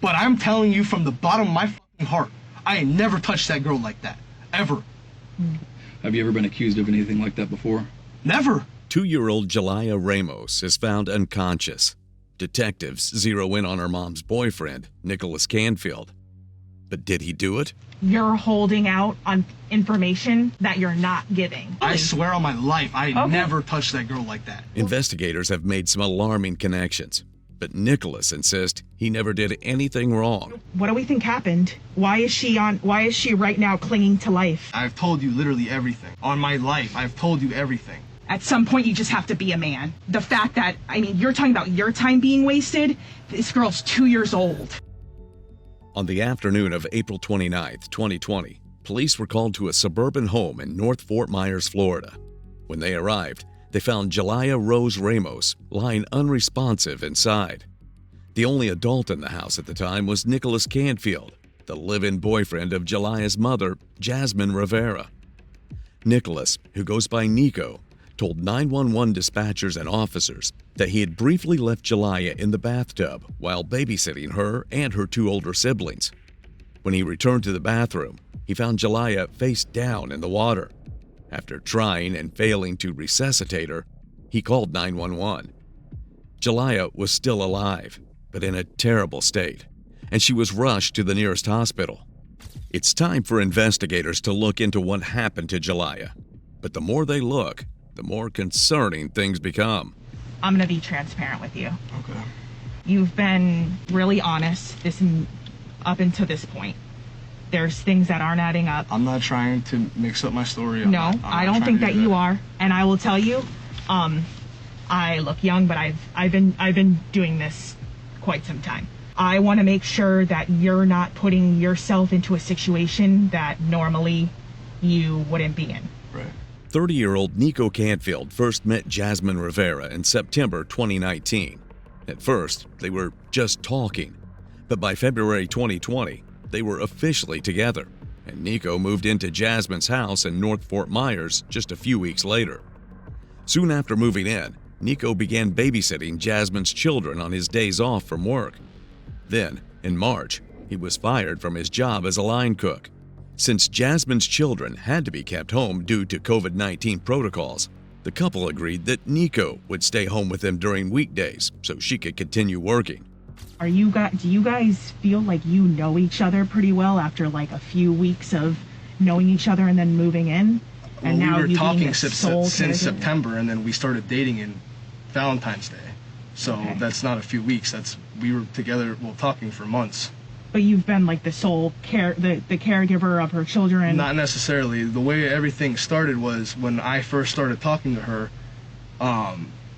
But I'm telling you from the bottom of my fucking heart, I ain't never touched that girl like that. Ever. Have you ever been accused of anything like that before? Never. 2-year-old Jalaiah Ramos is found unconscious. Detectives zero in on her mom's boyfriend, Nicholas Canfield. But did he do it? You're holding out on information that you're not giving. I swear on my life, I never touched that girl like that. Investigators have made some alarming connections, but Nicholas insists he never did anything wrong. What do we think happened? Why is she right now clinging to life? I've told you literally everything. On my life, I've told you everything. At some point, you just have to be a man. The fact that, you're talking about your time being wasted. This girl's 2 years old. On the afternoon of April 29, 2020, police were called to a suburban home in North Fort Myers, Florida. When they arrived, they found Jalaiah Rose Ramos lying unresponsive inside. The only adult in the house at the time was Nicholas Canfield, the live-in boyfriend of Jalaiah's mother, Jasmine Rivera. Nicholas, who goes by Nico, told 911 dispatchers and officers that he had briefly left Jalaiah in the bathtub while babysitting her and her 2 older siblings. When he returned to the bathroom, he found Jalaiah face down in the water. After trying and failing to resuscitate her, he called 911. Jalaiah was still alive, but in a terrible state, and she was rushed to the nearest hospital. It's time for investigators to look into what happened to Jalaiah, but the more they look, the more concerning things become. I'm going to be transparent with you. Okay. You've been really honest up until this point. There's things that aren't adding up. I'm not trying to mix up my story. No, I don't think that you are. And I will tell you, I look young, but I've been doing this quite some time. I want to make sure that you're not putting yourself into a situation that normally you wouldn't be in. Right. 30-year-old Nico Canfield first met Jasmine Rivera in September 2019. At first, they were just talking, but by February 2020, they were officially together, and Nico moved into Jasmine's house in North Fort Myers just a few weeks later. Soon after moving in, Nico began babysitting Jasmine's children on his days off from work. Then, in March, he was fired from his job as a line cook. Since Jasmine's children had to be kept home due to COVID-19 protocols, the couple agreed that Nico would stay home with them during weekdays so she could continue working. Do you guys feel like you know each other pretty well after like a few weeks of knowing each other and then moving in? And well, now we were talking since caregiver? September, and then we started dating in Valentine's Day. So That's not a few weeks. We were together, talking for months. But you've been like the sole the caregiver of her children? Not necessarily. The way everything started was when I first started talking to her,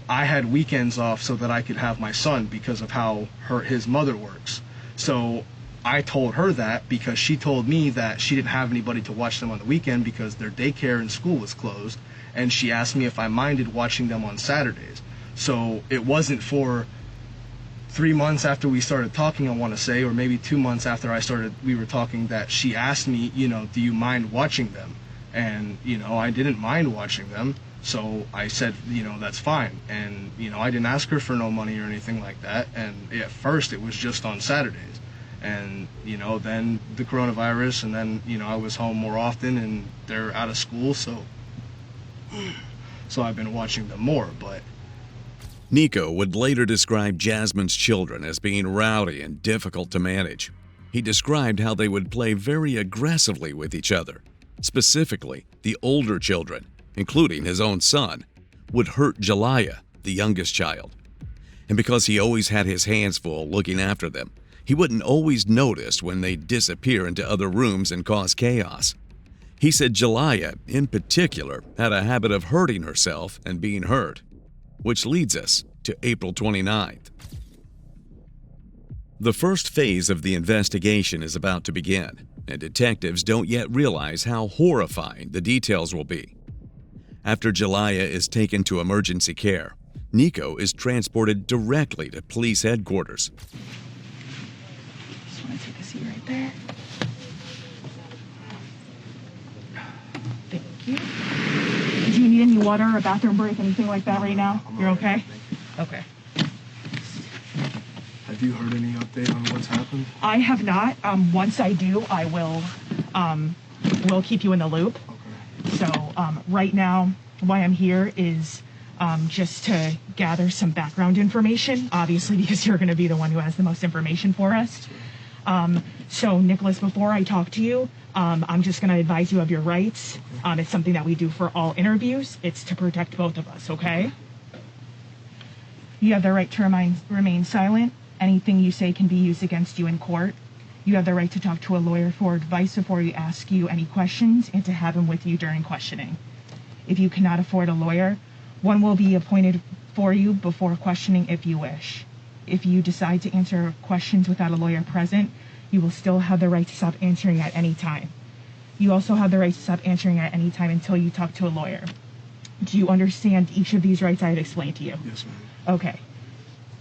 I had weekends off so that I could have my son because of how his mother works. So I told her that because she told me that she didn't have anybody to watch them on the weekend because their daycare and school was closed, and she asked me if I minded watching them on Saturdays. So it wasn't for 3 months after we started talking, I want to say, or maybe 2 months after we were talking, that she asked me, do you mind watching them? And, I didn't mind watching them. So I said, that's fine. And, I didn't ask her for no money or anything like that. And at first it was just on Saturdays. And, then the coronavirus, and then, I was home more often and they're out of school. So I've been watching them more, but. Nico would later describe Jasmine's children as being rowdy and difficult to manage. He described how they would play very aggressively with each other. Specifically, the older children, including his own son, would hurt Jalaiah, the youngest child. And because he always had his hands full looking after them, he wouldn't always notice when they'd disappear into other rooms and cause chaos. He said Jalaiah, in particular, had a habit of hurting herself and being hurt. Which leads us to April 29th. The first phase of the investigation is about to begin, and detectives don't yet realize how horrifying the details will be. After Jalaiah is taken to emergency care, Nico is transported directly to police headquarters. Just want to take a seat right there. Thank you. Do you need any water or a bathroom break, anything like that right now? You're okay? Okay. I Have you heard any update on what's happened? I have not. Once I do, I will keep you in the loop. Okay. So right now, why I'm here is just to gather some background information, obviously because you're going to be the one who has the most information for us. So Nicholas, before I talk to you, I'm just going to advise you of your rights. It's something that we do for all interviews. It's to protect both of us, okay? You have the right to remain silent. Anything you say can be used against you in court. You have the right to talk to a lawyer for advice before you ask you any questions and to have him with you during questioning. If you cannot afford a lawyer, one will be appointed for you before questioning if you wish. If you decide to answer questions without a lawyer present, you will still have the right to stop answering at any time. You also have the right to stop answering at any time until you talk to a lawyer. Do you understand each of these rights I have explained to you? Yes, ma'am. Okay.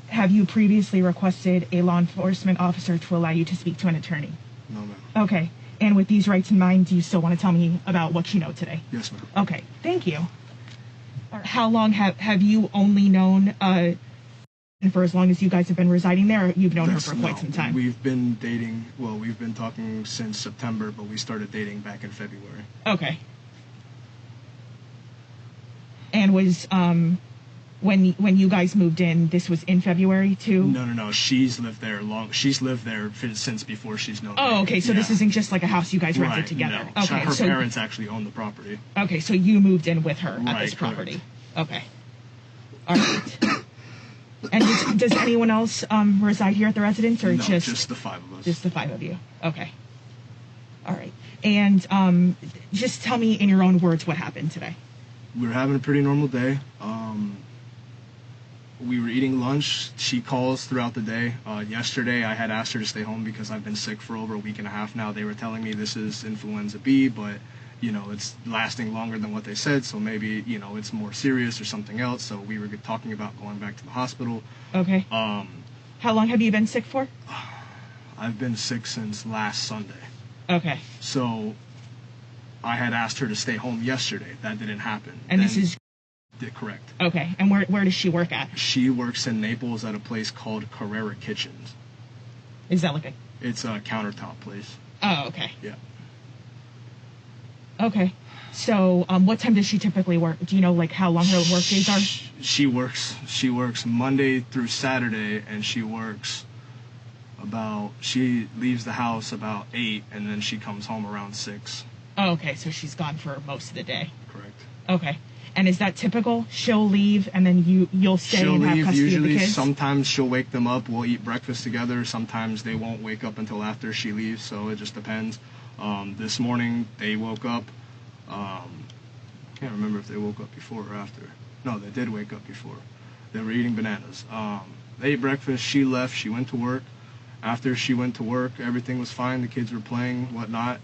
Have you previously requested a law enforcement officer to allow you to speak to an attorney? No, ma'am. Okay. And with these rights in mind, do you still want to tell me about what you know today? Yes, ma'am. Okay. Thank you. How long have you only known for as long as you guys have been residing there, or you've known her for quite some time? We've been dating, well, we've been talking since September, but we started dating back in February. Okay. And was, when you guys moved in, this was in February too? No. She's lived there since before she's known. Oh, okay. So this Yeah. isn't just like a house you guys rented Right, together. no. Okay. Her So parents actually own the property. okay, so you moved in with her at Right, this property. correct. Okay. All right. And does anyone else reside here at the residence, or No, just the five of us. just the five of you? Okay. All right. And just tell me in your own words what happened today. We were having a pretty normal day. We were eating lunch. She calls throughout the day. Yesterday, I had asked her to stay home because I've been sick for over a week and a half now. They were telling me this is influenza B, but, it's lasting longer than what they said, so maybe, it's more serious or something else. So we were talking about going back to the hospital. Okay. How long have you been sick for? I've been sick since last Sunday. Okay. So I had asked her to stay home yesterday. That didn't happen. And this is... Correct. Okay. And where does she work at? She works in Naples at a place called Caregiver Kitchens. Is that like a... It's a countertop place. Oh, okay. Yeah. Okay. So, what time does she typically work? Do you know, like, how long her work days are? She works Monday through Saturday, and she leaves the house about 8, and then she comes home around 6. Oh, okay. So she's gone for most of the day. Correct. Okay. And is that typical? She'll leave, and then you'll stay She'll and have leave, custody usually. of the kids? Sometimes she'll wake them up. We'll eat breakfast together. Sometimes they won't wake up until after she leaves, so it just depends. This morning, they woke up. Can't remember if they woke up before or after. No, they did wake up before. They were eating bananas. They ate breakfast. She left. She went to work. After she went to work, everything was fine. The kids were playing, whatnot.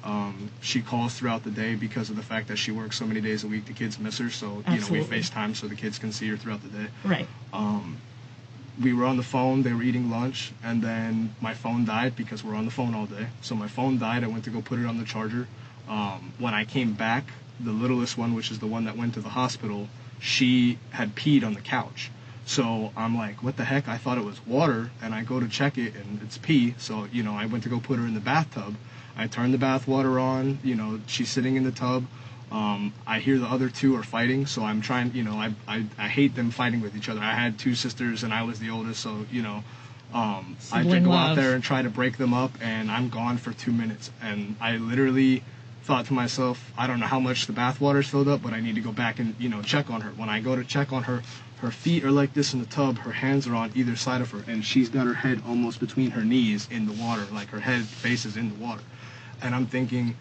She calls throughout the day because of the fact that she works so many days a week. The kids miss her, so Absolutely. we FaceTime so the kids can see her throughout the day. Right. We were on the phone. They were eating lunch, and then my phone died because we're on the phone all day. So my phone died. I went to go put it on the charger. When I came back, the littlest one, which is the one that went to the hospital, she had peed on the couch. So I'm like, what the heck? I thought it was water, and I go to check it, and it's pee. So, I went to go put her in the bathtub. I turned the bath water on. She's sitting in the tub. I hear the other two are fighting, so I'm trying, I hate them fighting with each other. I had 2 sisters, and I was the oldest, so, I did go out there and try to break them up, and I'm gone for 2 minutes. And I literally thought to myself, I don't know how much the bath water's filled up, but I need to go back and, check on her. When I go to check on her, her feet are like this in the tub, her hands are on either side of her, and she's got her head almost between her knees in the water, like her head faces in the water. And I'm thinking,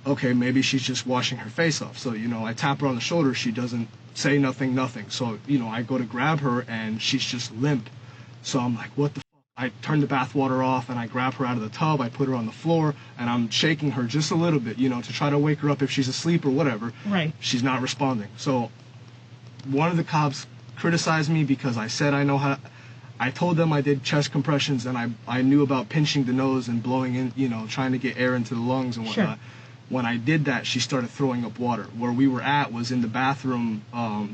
okay, maybe she's just washing her face off. So, I tap her on the shoulder, she doesn't say nothing. So, I go to grab her, and she's just limp. So I'm like, what the fuck? I turn the bath water off, and I grab her out of the tub, I put her on the floor, and I'm shaking her just a little bit, to try to wake her up if she's asleep or whatever. Right. She's not responding. So one of the cops criticized me because I said I told them I did chest compressions, and I knew about pinching the nose and blowing in, trying to get air into the lungs and whatnot. Sure. When I did that, she started throwing up water. Where we were at was in the bathroom.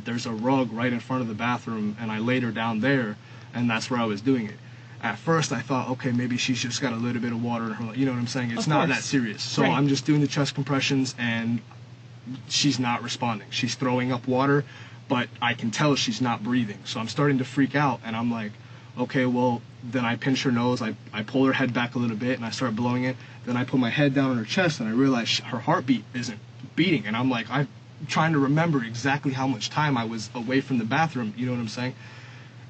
There's a rug right in front of the bathroom, and I laid her down there, and that's where I was doing it. at first I thought, okay, maybe she's just got a little bit of water in her, you know what I'm saying? It's Of not course. that serious. So Right. I'm just doing the chest compressions, and she's not responding. She's throwing up water, but I can tell she's not breathing. So I'm starting to freak out, and I'm like, okay, well, then I pinch her nose, I pull her head back a little bit, and I start blowing it. Then I put my head down on her chest, and I realize her heartbeat isn't beating. And I'm like, I'm trying to remember exactly how much time I was away from the bathroom, you know what I'm saying?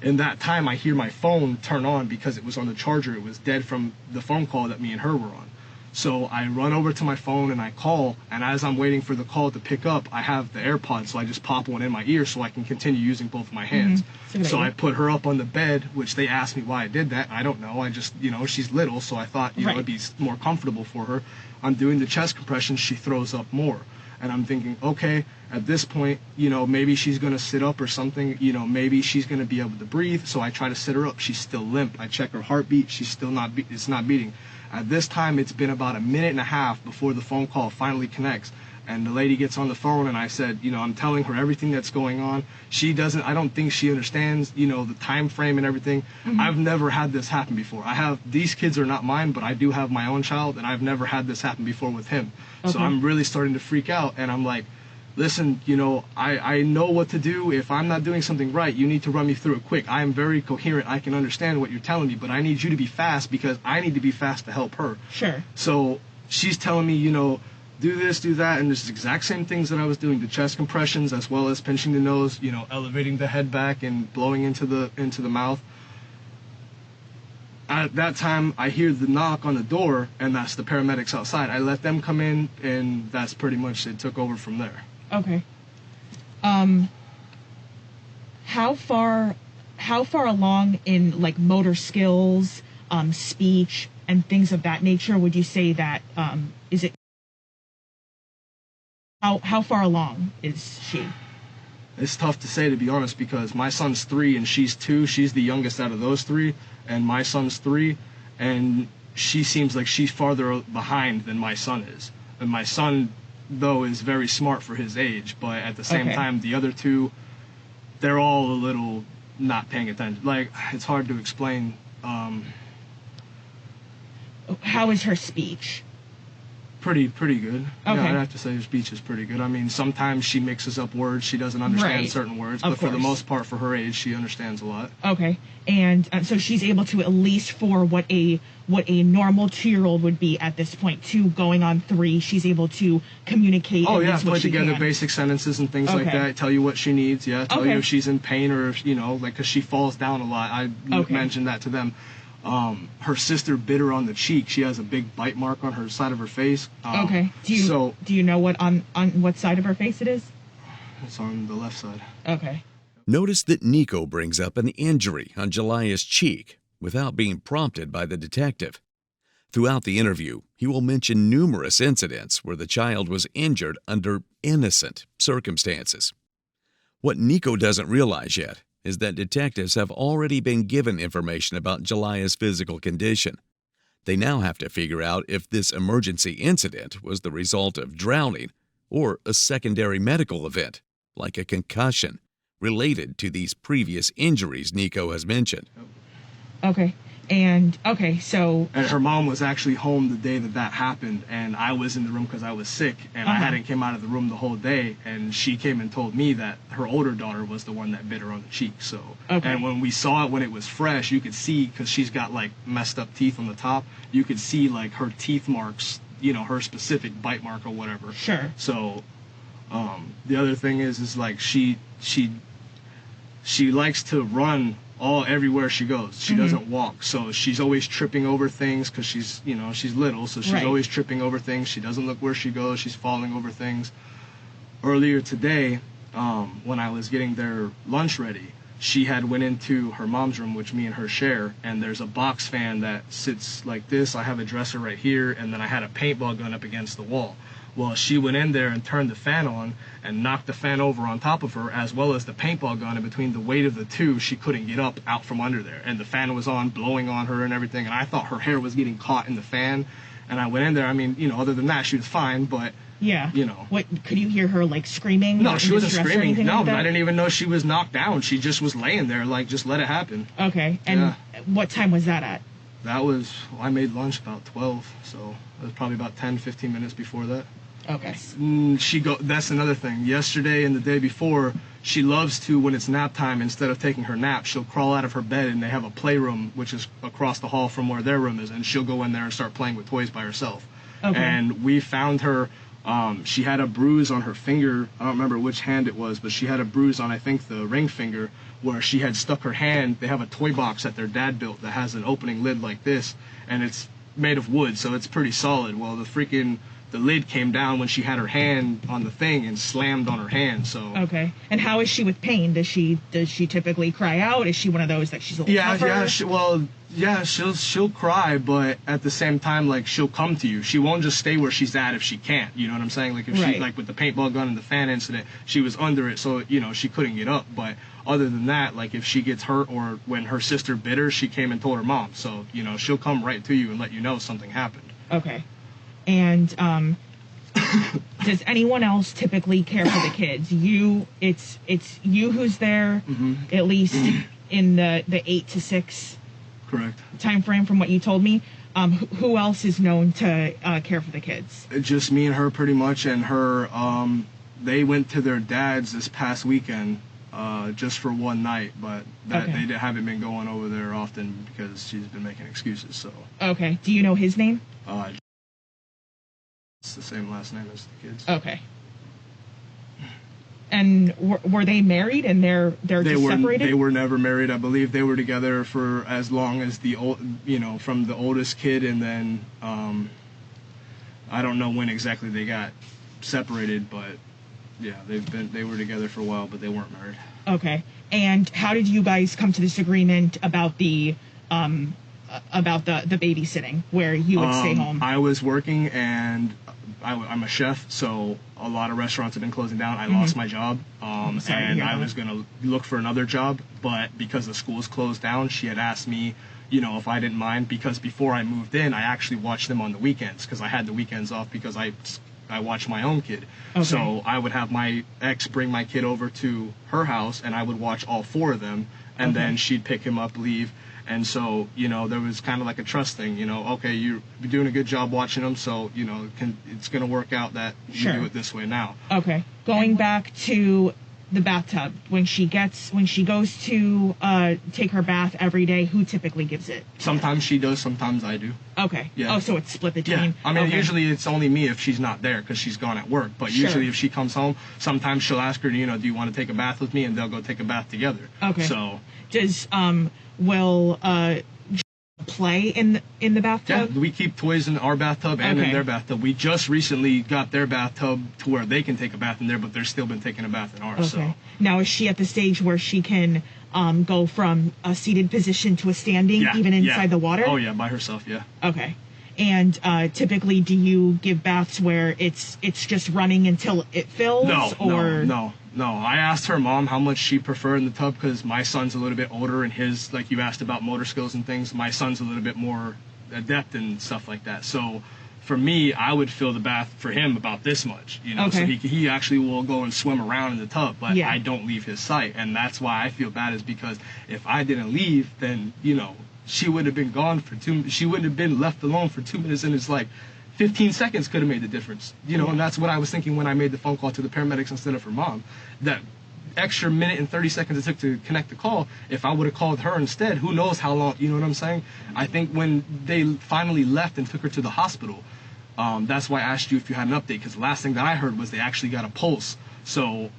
In that time, I hear my phone turn on because it was on the charger. It was dead from the phone call that me and her were on. So I run over to my phone and I call, and as I'm waiting for the call to pick up, I have the AirPods, so I just pop one in my ear so I can continue using both of my hands. That's a good So idea. I put her up on the bed, which they asked me why I did that. I don't know. I just, she's little, so I thought, Right. it'd be more comfortable for her. I'm doing the chest compression, she throws up more. And I'm thinking, okay, at this point, maybe she's going to sit up or something, maybe she's going to be able to breathe. So I try to sit her up. She's still limp. I check her heartbeat. She's still it's not beating. At this time, it's been about a minute and a half before the phone call finally connects. And the lady gets on the phone, and I said, I'm telling her everything that's going on. I don't think she understands, the time frame and everything. I've never had this happen before. These kids are not mine, but I do have my own child, and I've never had this happen before with him. So Okay. I'm really starting to freak out, and I'm like, listen, I know what to do. If I'm not doing something right, you need to run me through it quick. I am very coherent. I can understand what you're telling me, but I need you to be fast because I need to be fast to help her. Sure. So she's telling me, do this, do that, and it's the exact same things that I was doing, the chest compressions as well as pinching the nose, elevating the head back and blowing into the mouth. At that time, I hear the knock on the door, and that's the paramedics outside. I let them come in, and that's pretty much it. Took over from there. Okay. How far along in like motor skills, speech, and things of that nature would you say that is it? How far along is she? It's tough to say, to be honest, because my son's 3 and she's 2. She's the youngest out of those 3, and my son's 3, and she seems like she's farther behind than my son is. And my son, though, is very smart for his age, but at the same Okay. time, the other 2, they're all a little not paying attention. Like, it's hard to explain. How is her speech? Pretty good. Okay. Yeah, I'd have to say her speech is pretty good. I mean, sometimes she mixes up words. She doesn't understand Right. certain words, Of but for the course. most part, for her age, she understands a lot. Okay, and so she's able to, at least for what a normal 2-year-old would be at this point, 2 going on 3, she's able to communicate. Oh at yeah, least what put she together can. basic sentences and things like Okay. that. Tell you what she needs. Yeah, tell you Okay. if she's in pain or if, because she falls down a lot. I Okay. mentioned that to them. Her sister bit her on the cheek. She has a big bite mark on her side of her face. Okay. Do you know what on what side of her face it is? It's on the left side. Okay. Notice that Nico brings up an injury on Jelia's cheek without being prompted by the detective. Throughout the interview, he will mention numerous incidents where the child was injured under innocent circumstances. What Nico doesn't realize yet is that detectives have already been given information about Jelia's physical condition. They now have to figure out if this emergency incident was the result of drowning or a secondary medical event, like a concussion, related to these previous injuries Nico has mentioned. Okay. And so And her mom was actually home the day that happened, and I was in the room because I was sick, and I hadn't came out of the room the whole day, and she came and told me that her older daughter was the one that bit her on the cheek. So, Okay. and when we saw it when it was fresh, you could see, because she's got like messed up teeth on the top, you could see like her teeth marks, her specific bite mark or whatever. Sure. So, the other thing is like she likes to run everywhere she goes. She doesn't walk, so she's always tripping over things because she's little, so she's Right. always tripping over things. She doesn't look where she goes. She's falling over things. Earlier today, when I was getting their lunch ready, she had went into her mom's room, which me and her share, and there's a box fan that sits like this. I have a dresser right here, and then I had a paintball gun up against the wall. Well, she went in there and turned the fan on and knocked the fan over on top of her, as well as the paintball gun, and between the weight of the two, she couldn't get up out from under there. And the fan was on, blowing on her and everything, and I thought her hair was getting caught in the fan. And I went in there, I mean, other than that, she was fine, but Yeah. You know. What, could you hear her, like, screaming? No, she wasn't screaming. No, like I didn't even know she was knocked down. She just was laying there, like, just let it happen. Okay. And what time was that at? That was, I made lunch about 12, so it was probably about 10, 15 minutes before that. Okay. That's another thing. Yesterday and the day before, she loves to, when it's nap time, instead of taking her nap, she'll crawl out of her bed, and they have a playroom, which is across the hall from where their room is, and she'll go in there and start playing with toys by herself. Okay. And we found her, she had a bruise on her finger. I don't remember which hand it was, but she had a bruise on, I think, the ring finger, where she had stuck her hand. They have a toy box that their dad built that has an opening lid like this, and it's made of wood, so it's pretty solid. Well, the lid came down when she had her hand on the thing and slammed on her hand. So okay. And how is she with pain? Does she typically cry out? Is she one of those that she's a little tougher? She'll cry, but at the same time, like, she'll come to you. She won't just stay where she's at if she can't. You know what I'm saying? Like, if she, like with the paintball gun and the fan incident, she was under it, so she couldn't get up. But other than that, like, if she gets hurt or when her sister bit her, she came and told her mom. So she'll come right to you and let you know something happened. Okay. And does anyone else typically care for the kids? It's you who's there, at least in the 8 to 6 correct time frame from what you told me. Who else is known to care for the kids? Just me and her, pretty much. And her, they went to their dad's this past weekend just for one night, but they haven't been going over there often because she's been making excuses. So okay. Do you know his name? It's the same last name as the kids. Okay. And were they married and they're just separated? They were never married. I believe they were together for as long as from the oldest kid, and then I don't know when exactly they got separated, but yeah, they were together for a while, but they weren't married. Okay. And how did you guys come to this agreement about the babysitting, where you would stay home? I was working, and I'm a chef, so a lot of restaurants have been closing down. I lost my job, and I was going to look for another job, but because the schools closed down, she had asked me, if I didn't mind, because before I moved in, I actually watched them on the weekends, because I had the weekends off because I watched my own kid. Okay. So I would have my ex bring my kid over to her house, and I would watch all 4 of them, and then she'd pick him up, leave. And so, there was kind of like a trust thing, okay, you're doing a good job watching them, so, it's going to work out that you do it this way now. Okay. Going back to the bathtub, when she goes to take her bath every day, who typically gives it? Sometimes she does, sometimes I do. Okay. Yeah. Oh, so it's split between. Yeah. I mean, usually it's only me if she's not there because she's gone at work. But usually if she comes home, sometimes she'll ask her, do you want to take a bath with me? And they'll go take a bath together. Okay. So does will play in the bathtub? Yeah, we keep toys in our bathtub and in their bathtub. We just recently got their bathtub to where they can take a bath in there, but they're still been taking a bath in ours. Okay. So now, is she at the stage where she can go from a seated position to a standing, even inside the water? Oh yeah, by herself. Yeah. Okay. And typically, do you give baths where it's just running until it fills? No. I asked her mom how much she preferred in the tub because my son's a little bit older and his, like you asked about motor skills and things, my son's a little bit more adept and stuff like that. So for me, I would fill the bath for him about this much, so he actually will go and swim around in the tub, but I don't leave his sight. And that's why I feel bad, is because if I didn't leave, then, she would have been gone for she wouldn't have been left alone for 2 minutes, and it's like 15 seconds could have made the difference, and that's what I was thinking when I made the phone call to the paramedics instead of her mom. That extra minute and 30 seconds it took to connect the call, if I would have called her instead, who knows how long, you know what I'm saying? I think when they finally left and took her to the hospital, that's why I asked you if you had an update, because the last thing that I heard was they actually got a pulse. So,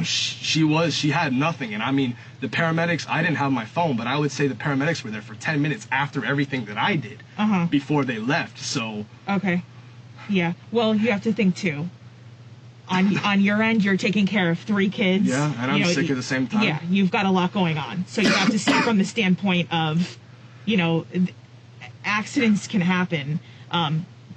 she had nothing. And I mean, the paramedics, I didn't have my phone, but I would say the paramedics were there for 10 minutes after everything that I did before they left. So. Okay. Yeah. Well, you have to think too. On your end, you're taking care of 3 kids. Yeah, and I'm sick at the same time. Yeah, you've got a lot going on. So you have to see from the standpoint of, accidents can happen.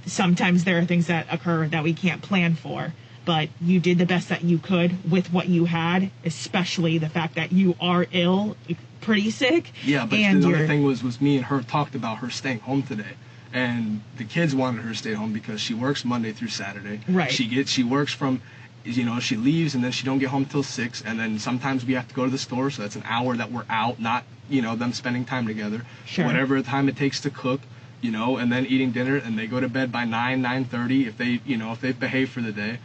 Sometimes there are things that occur that we can't plan for. But you did the best that you could with what you had, especially the fact that you are ill, pretty sick. Yeah, but another thing was me and her talked about her staying home today. And the kids wanted her to stay home because she works Monday through Saturday. Right. She works from, she leaves and then she don't get home till 6, and then sometimes we have to go to the store, so that's an hour that we're out, not, them spending time together. Sure. Whatever time it takes to cook, and then eating dinner, and they go to bed by 9:30 if they, if they've behaved for the day.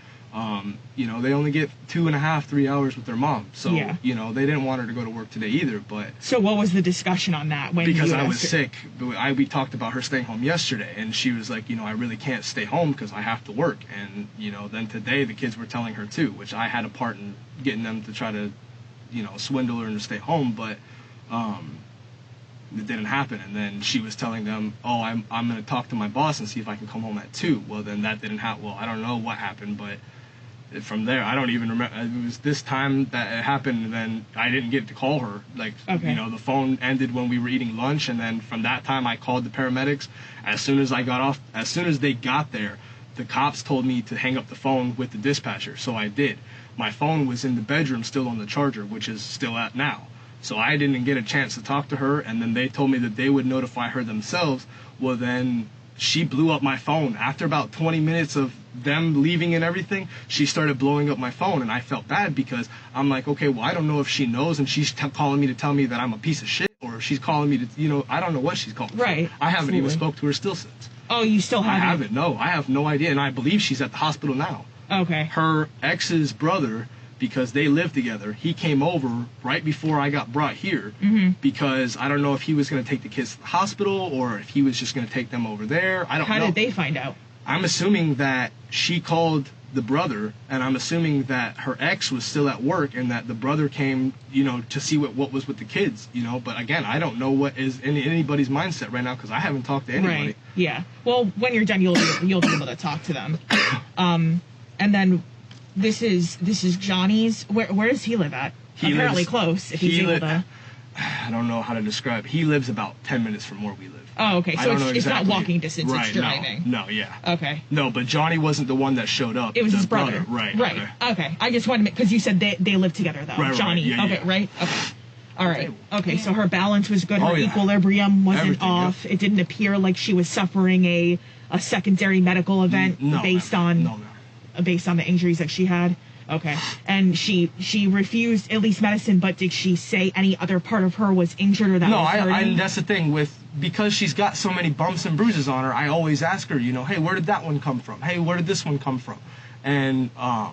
They only get 2.5, 3 hours with their mom. So, Yeah. They didn't want her to go to work today either, but... So what was the discussion on that? Because I was sick. We talked about her staying home yesterday, and she was like, I really can't stay home because I have to work. And, then today the kids were telling her too, which I had a part in getting them to try to, swindle her into stay home, but it didn't happen. And then she was telling them, oh, I'm going to talk to my boss and see if I can come home at 2. Well, then that didn't happen. Well, I don't know what happened, but from there, I don't even remember. It was this time that it happened, and then I didn't get to call her. Like, Okay. the phone ended when we were eating lunch, and then from that time, I called the paramedics. As soon as they got there, the cops told me to hang up the phone with the dispatcher, so I did. My phone was in the bedroom still on the charger, which is still at now. So I didn't get a chance to talk to her, and then they told me that they would notify her themselves. Well, then she blew up my phone. After about 20 minutes of them leaving and everything, she started blowing up my phone, and I felt bad because I'm like, okay, well, I don't know if she knows and she's calling me to tell me that I'm a piece of shit, or if she's calling me to, I don't know what she's calling. Right. I haven't even Absolutely. spoke to her still since. Oh, you still I haven't? haven't, no. I have no idea, and I believe she's at the hospital now. Okay. Her ex's brother, because they live together, he came over right before I got brought here, because I don't know if he was going to take the kids to the hospital or if he was just going to take them over there. I don't know. How did they find out? I'm assuming that she called the brother, and I'm assuming that her ex was still at work and that the brother came, to see what was with the kids, But again, I don't know what is in anybody's mindset right now because I haven't talked to anybody. Right. Yeah. Well, when you're done, you'll be able to talk to them. And then this is Johnny's. Where does he live at? Apparently close. If he's able to. I don't know how to describe. He lives about 10 minutes from where we live. Oh, okay. I So don't know it's exactly. not walking distance. Right, It's driving. No, yeah. Okay. No, but Johnny wasn't the one that showed up. It was the his brother. Right. Right. Okay. I just wanted to because you said they live together though. Right, Johnny. yeah, okay. yeah. Right. Okay. All right. Okay. So her balance was good. Her Oh, yeah. equilibrium wasn't Everything, off. It didn't appear like she was suffering a secondary medical event No, based ma'am. No, on ma'am. based on the injuries that she had. Okay. And she refused at least medicine, but did she say any other part of her was injured or that No, was hurting? that's the thing because she's got so many bumps and bruises on her. I always ask her, hey, where did that one come from? Hey, where did this one come from? And I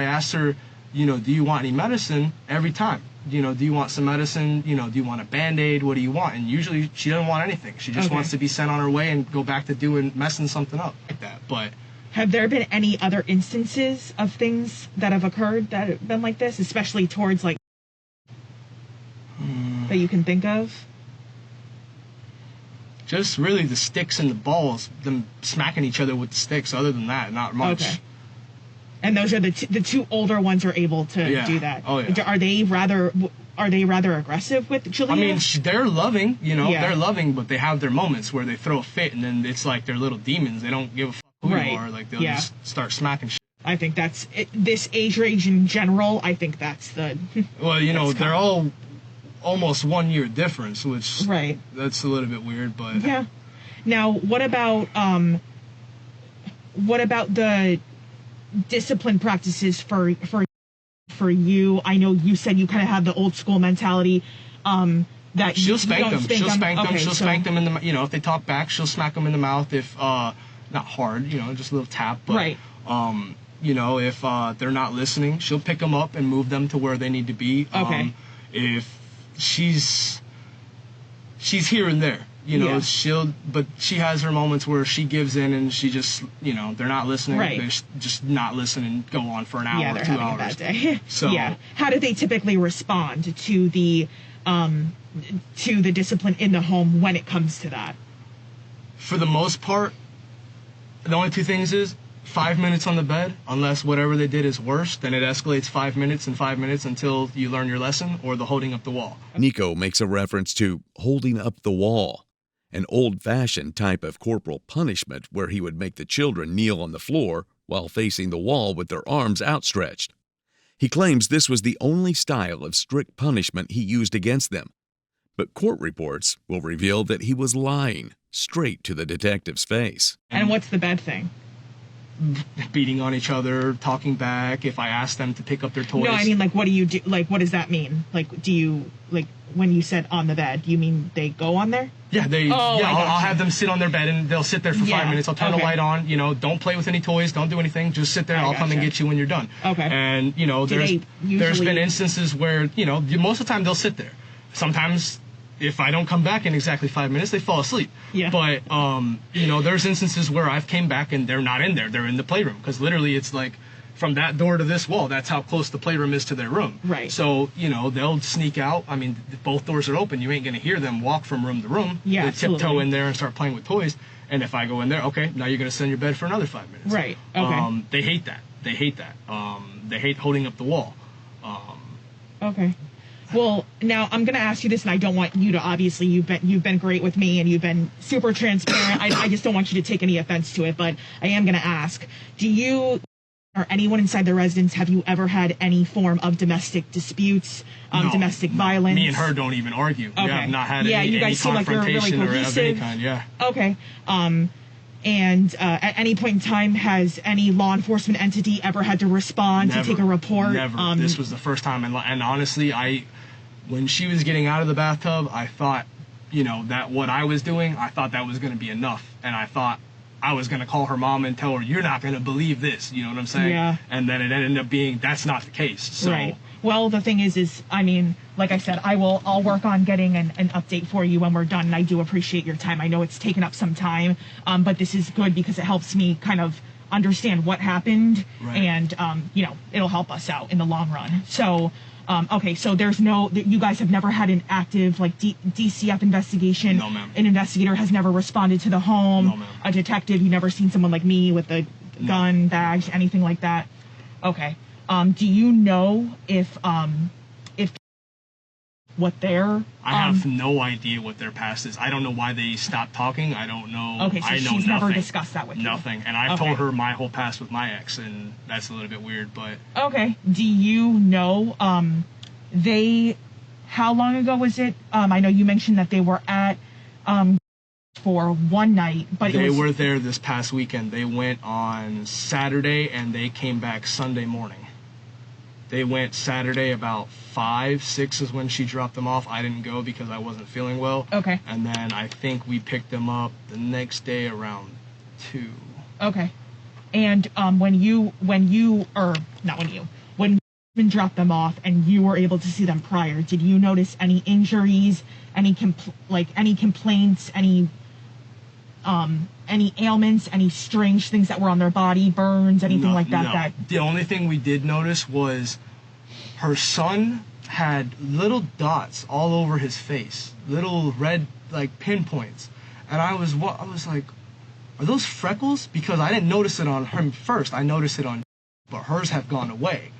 asked her, do you want any medicine every time? Do you want some medicine? Do you want a Band-Aid? What do you want? And usually she doesn't want anything. She just Okay. wants to be sent on her way and go back to messing something up like that. But Have there been any other instances of things that have occurred that have been like this, especially towards that you can think of? just really the sticks and the balls, them smacking each other with the sticks. Other than that, not much. Okay. And those are the two older ones are able to Yeah. do that. Oh, yeah. Are they rather aggressive with Julia? I mean, they're loving, Yeah. they're loving, but they have their moments where they throw a fit, and then it's like they're little demons. They don't give a fuck who Right. you are. Like, they'll Yeah. just start smacking shit. I think that's it, this age range in general. I think that's the Well, That's they're all almost 1 year difference, which right. that's a little bit weird, but Yeah. Now, what about the discipline practices for you? I know you said you kind of have the old school mentality. That she'll you spank don't them. She'll spank them. Okay, She'll so- spank them in the, if they talk back, she'll smack them in the mouth. If not hard, just a little tap. But, Right. if they're not listening, she'll pick them up and move them to where they need to be. Okay. If she's here and there, Yeah. but she has her moments where she gives in and she just, they're not listening. Right. They just not listen and go on for an hour, Yeah, they're 2 having hours. a bad day. So yeah. How do they typically respond to the discipline in the home when it comes to that? For the most part, the only two things is 5 minutes on the bed, unless whatever they did is worse, then it escalates 5 minutes and 5 minutes until you learn your lesson, or the holding up the wall. Nico makes a reference to holding up the wall, an old-fashioned type of corporal punishment where he would make the children kneel on the floor while facing the wall with their arms outstretched. He claims this was the only style of strict punishment he used against them, But court reports will reveal that he was lying straight to the detective's face. And what's the bad thing? Beating on each other, talking back. If I ask them to pick up their toys. No, I mean, like, what do you do? Like, what does that mean? Like, do you, like, when you said on the bed, do you mean they go on there? Yeah, I'll have them sit on their bed and they'll sit there for 5 minutes. I'll turn the light on. You know, don't play with any toys. Don't do anything. Just sit there. I'll come and get you when you're done. Okay. And, you know, there's been instances where, you know, most of the time they'll sit there. Sometimes if I don't come back in exactly 5 minutes, they fall asleep. Yeah. But, you know, there's instances where I've came back and they're not in there. They're in the playroom. Because literally it's like from that door to this wall, that's how close the playroom is to their room. Right. So, you know, they'll sneak out. I mean, both doors are open. You ain't going to hear them walk from room to room. Yeah, They absolutely. tiptoe in there and start playing with toys. And if I go in there, okay, now you're going to sit in your bed for another 5 minutes. Right. Okay. They hate that. They hate that. They hate holding up the wall. Okay. Well, now I'm going to ask you this, and I don't want you to, obviously, you've been great with me, and you've been super transparent. I just don't want you to take any offense to it, but I am going to ask, do you or anyone inside the residence, have you ever had any form of domestic disputes, No, domestic violence? Me and her don't even argue. Okay. We have not had Yeah, any, you guys seem like you're really confrontation or of any cohesive. kind. Yeah. Okay. And at any point in time, has any law enforcement entity ever had to respond to take a report? Never. This was the first time. And honestly, when she was getting out of the bathtub, I thought, you know, that what I was doing, I thought that was going to be enough. And I thought I was going to call her mom and tell her, you're not going to believe this. You know what I'm saying? Yeah. And then it ended up being, that's not the case. So, Right. Well, the thing is, I mean, like I said, I'll work on getting an update for you when we're done, and I do appreciate your time. I know it's taken up some time, but this is good because it helps me kind of understand what happened, Right. and, you know, it'll help us out in the long run. So, okay, so you guys have never had an active, like, DCF investigation? No, ma'am. An investigator has never responded to the home? No, ma'am. A detective, you've never seen someone like me with a gun, bags, anything like that? Okay. Do you know if what their I have no idea what their past is. I don't know why they stopped talking. I don't know. Okay, so I know she's nothing. never discussed that with you? Nothing. And I've Okay. told her my whole past with my ex, and that's a little bit weird, but Okay. Do you know how long ago was it? I know you mentioned that they were at for one night, but they were there this past weekend. They went on Saturday and they came back Sunday morning. They went Saturday about 5, 6 is when she dropped them off. I didn't go because I wasn't feeling well. Okay. And then I think we picked them up the next day around 2. Okay. And when you dropped them off and you were able to see them prior, did you notice any injuries, any complaints, any ailments, any strange things that were on their body, burns, anything like that? No. The only thing we did notice was her son had little dots all over his face, little red like pinpoints, and I was like, are those freckles? Because I didn't notice it on him first. I noticed it on, but hers have gone away,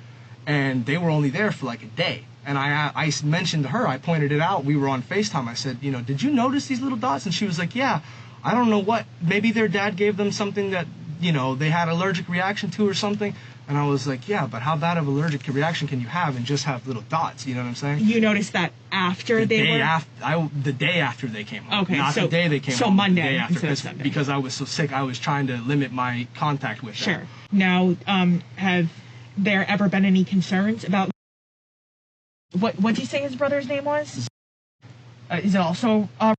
and they were only there for like a day. And I mentioned to her, I pointed it out. We were on FaceTime. I said, you know, did you notice these little dots? And she was like, yeah. I don't know what. Maybe their dad gave them something that, you know, they had allergic reaction to or something. And I was like, yeah, but how bad of allergic reaction can you have and just have little dots? You know what I'm saying? You noticed that after the day after they came home. Okay, Not so the day they came so home. Monday The day after, instead of Sunday. because I was so sick, I was trying to limit my contact with them. Sure. Now, have there ever been any concerns about what did you say his brother's name was? Is it also? I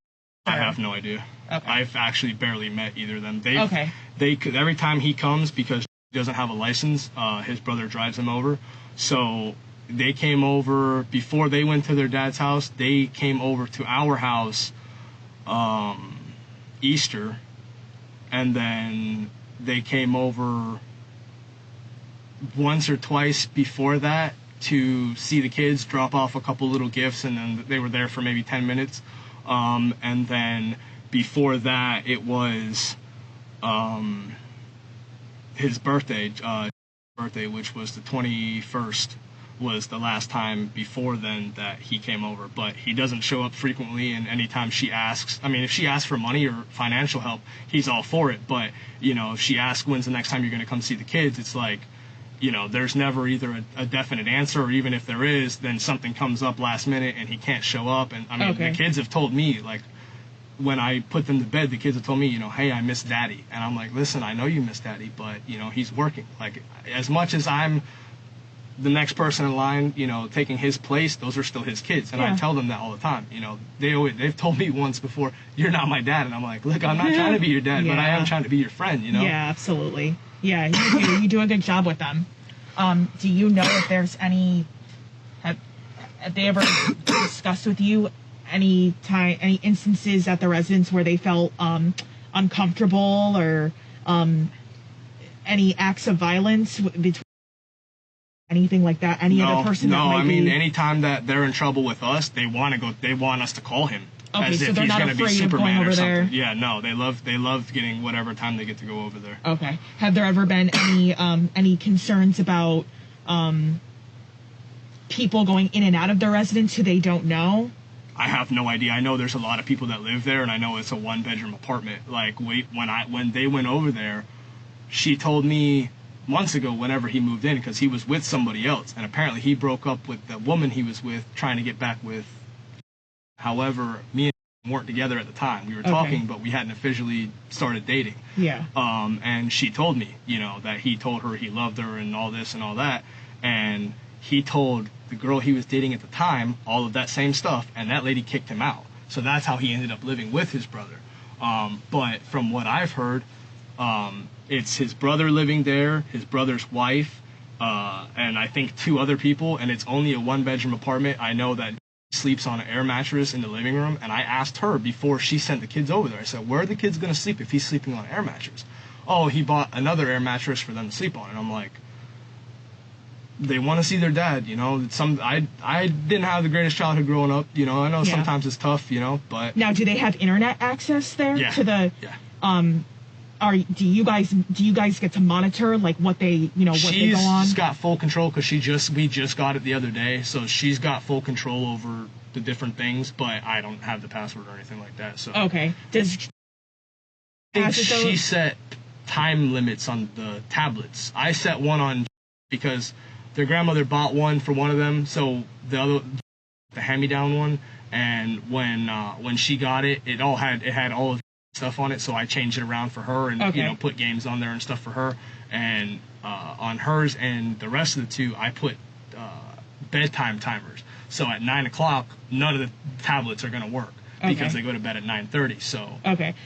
have no idea. Okay. I've actually barely met either of them. Okay. They could, every time he comes, because he doesn't have a license, his brother drives him over. So they came over before they went to their dad's house. They came over to our house Easter, and then they came over once or twice before that to see the kids, drop off a couple little gifts, and then they were there for maybe 10 minutes. And then before that, it was his birthday, which was the 21st, was the last time before then that he came over. But he doesn't show up frequently, and anytime she asks, I mean, if she asks for money or financial help, he's all for it. But, you know, if she asks when's the next time you're going to come see the kids, it's like, there's never either a definite answer, or even if there is, then something comes up last minute and he can't show up. And I mean, the kids have told me, like, when I put them to bed, the kids have told me, hey, I miss daddy. And I'm like, listen, I know you miss daddy, but, he's working. Like, as much as I'm the next person in line, taking his place, those are still his kids. And I tell them that all the time. They've told me once before, you're not my dad. And I'm like, look, I'm not trying to be your dad, but I am trying to be your friend, Yeah, absolutely. Yeah, you do a good job with them. Do you know if there's any, have they ever discussed with you any instances at the residence where they felt uncomfortable, or any acts of violence between anything like that? Any other person? No, I mean, anytime that they're in trouble with us, they want us to call him. Okay, as so if they're he's not going to be afraid of Superman going or over something. there. Yeah, no, they love getting whatever time they get to go over there. Okay. Have there ever been any concerns about people going in and out of their residence who they don't know? I have no idea. I know there's a lot of people that live there, and I know it's a one-bedroom apartment. Like, when they went over there, she told me months ago, whenever he moved in, because he was with somebody else, and apparently he broke up with the woman he was with, trying to get back with. However, me and him weren't together at the time. We were talking, but we hadn't officially started dating. Yeah. And she told me, that he told her he loved her and all this and all that, and he told the girl he was dating at the time all of that same stuff, and that lady kicked him out. So that's how he ended up living with his brother. But from what I've heard, it's his brother living there, his brother's wife, and I think 2 other people, and it's only a one-bedroom apartment. I know that sleeps on an air mattress in the living room, and I asked her before she sent the kids over there, I said, where are the kids going to sleep if he's sleeping on an air mattress? Oh, he bought another air mattress for them to sleep on. And I'm like, they want to see their dad, I didn't have the greatest childhood growing up, I know sometimes it's tough, but... Now, do they have internet access there? Yeah. To the... Yeah. Do you guys get to monitor, like, what they, what they go on? She's got full control, because we just got it the other day, so she's got full control over the different things, but I don't have the password or anything like that, so... Okay. She set time limits on the tablets. I set one on because their grandmother bought one for one of them, so the hand-me-down one, and when she got it, it had all of stuff on it, so I changed it around for her and put games on there and stuff for her, and on hers and the rest of the 2 I put bedtime timers, so at 9 o'clock none of the tablets are going to work because they go to bed at 9:30. So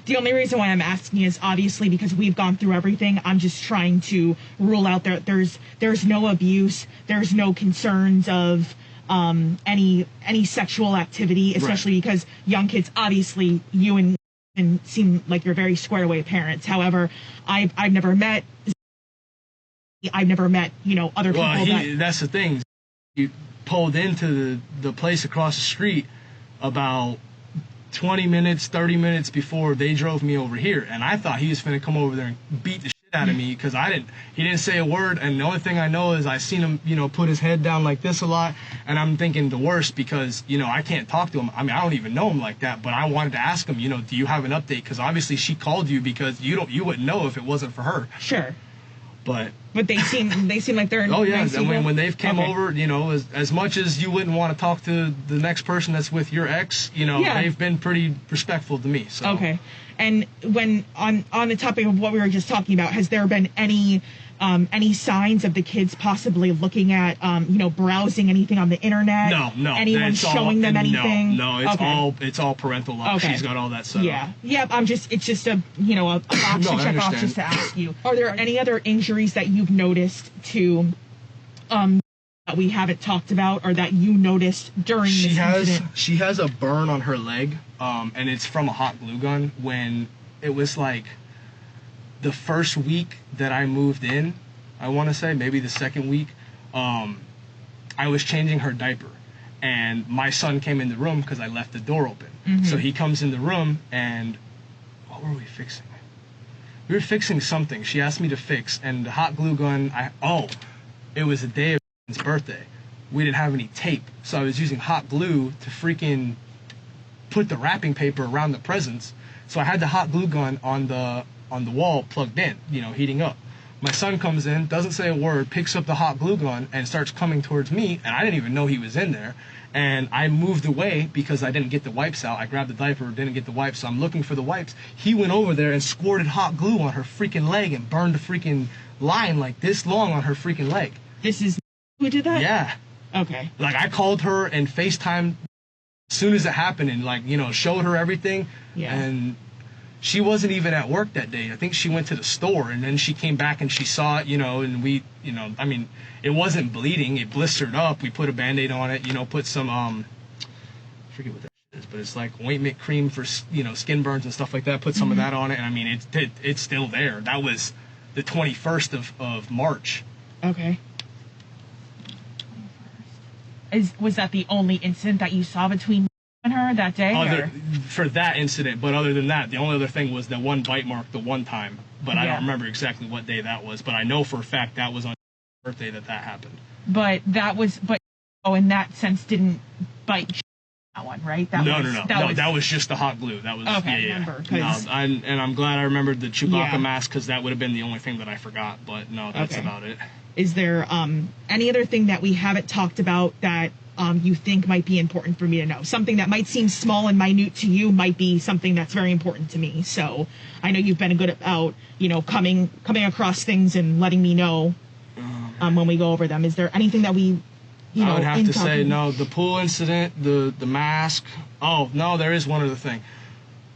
the only reason why I'm asking is obviously because we've gone through everything. I'm just trying to rule out there's no abuse, there's no concerns of any sexual activity, especially because young kids, obviously you and seem like you're very squared away parents. However, I've never met other people. That's the thing. You pulled into the place across the street about 20 minutes, 30 minutes before they drove me over here, and I thought he was finna come over there and beat the shit out of me because he didn't say a word, and the only thing I know is I seen him, put his head down like this a lot, and I'm thinking the worst because, I can't talk to him. I mean, I don't even know him like that, but I wanted to ask him, do you have an update? Because obviously she called you because you wouldn't know if it wasn't for her. Sure. But they seem like they're nice I mean, when they've come over, as much as you wouldn't want to talk to the next person that's with your ex, they've been pretty respectful to me. So. Okay. And when on the topic of what we were just talking about, has there been any signs of the kids possibly looking at browsing anything on the internet? No. Anyone showing them anything? No, it's all parental lock. Okay. She's got all that stuff. Yeah. It's just a box to check off just to ask you. Are there any other injuries that you've noticed that we haven't talked about, or that you noticed during this incident? She has a burn on her leg, and it's from a hot glue gun. When it was like the first week that I moved in, I want to say maybe the second week, I was changing her diaper, and my son came in the room because I left the door open. Mm-hmm. So he comes in the room, and what were we fixing? We were fixing something she asked me to fix, and the hot glue gun, it was the day of his birthday. We didn't have any tape, so I was using hot glue to freaking put the wrapping paper around the presents. So I had the hot glue gun on the wall plugged in, heating up. My son comes in, doesn't say a word, picks up the hot glue gun and starts coming towards me, and I didn't even know he was in there. And I moved away because I didn't get the wipes out. I grabbed the diaper, didn't get the wipes, so I'm looking for the wipes. He went over there and squirted hot glue on her freaking leg and burned a freaking line like this long on her freaking leg. This is who did that? Yeah. Okay. Like, I called her and FaceTimed as soon as it happened and, like, you know, showed her everything. Yeah. And she wasn't even at work that day. I think she went to the store, and then she came back and she saw it, you know, and we, you know, I mean, it wasn't bleeding. It blistered up. We put a Band-Aid on it, you know, put some, I forget what that is, but it's like ointment cream for, you know, skin burns and stuff like that. Put some of that on it, and I mean, it's still there. That was the 21st of March. Okay. Was that the only incident that you saw between and her that day? For that incident, but other than that, the only other thing was that one bite mark the one time, but I don't remember exactly what day that was, but I know for a fact that was on her birthday that happened. But in that sense didn't bite that one, right? That was just the hot glue. That was okay. Yeah. Remember, and I'm glad I remembered the Chewbacca mask, because that would have been the only thing that I forgot. But no, that's about it. Is there any other thing that we haven't talked about that you think might be important for me to know? Something that might seem small and minute to you might be something that's very important to me. So I know you've been good about, you know, coming across things and letting me know when we go over them. Is there anything that we, you know, I would have to say no. The pool incident, the mask. Oh no, there is one other thing.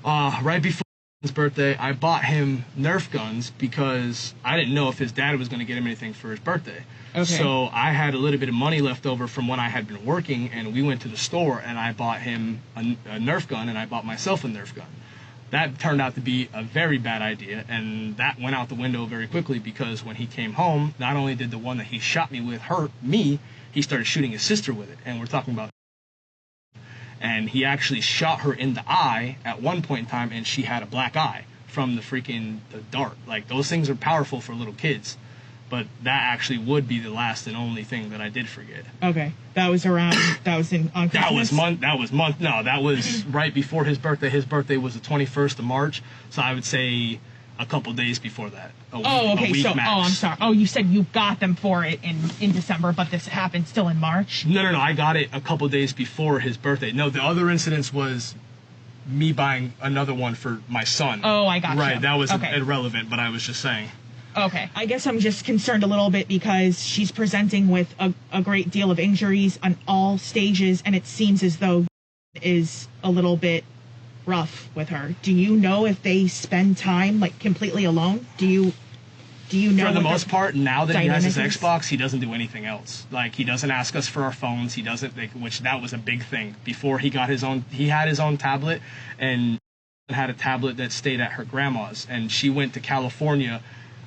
Right before his birthday, I bought him Nerf guns because I didn't know if his dad was going to get him anything for his birthday. Okay. So I had a little bit of money left over from when I had been working, and we went to the store, and I bought him a Nerf gun, and I bought myself a Nerf gun. That turned out to be a very bad idea, and that went out the window very quickly, because when he came home, not only did the one that he shot me with hurt me, he started shooting his sister with it, and we're talking about, and he actually shot her in the eye at one point in time, and she had a black eye from the dart. Like, those things are powerful for little kids. But that actually would be the last and only thing that I did forget. Okay, that was on Christmas? That was right before his birthday. His birthday was the 21st of March, so I would say a couple days before that. A week max. I'm sorry. Oh, you said you got them for it in December, but this happened still in March? No, I got it a couple days before his birthday. No, the other incidents was me buying another one for my son. Oh, I got you. Right, that was irrelevant, but I was just saying. Okay. I guess I'm just concerned a little bit because she's presenting with a great deal of injuries on all stages, and it seems as though is a little bit rough with her. Do you know if they spend time, like, completely alone? Do you know? For the most part, now that he has his Xbox, he doesn't do anything else. Like, he doesn't ask us for our phones. He doesn't, which that was a big thing. Before he got he had his own tablet, and had a tablet that stayed at her grandma's, and she went to California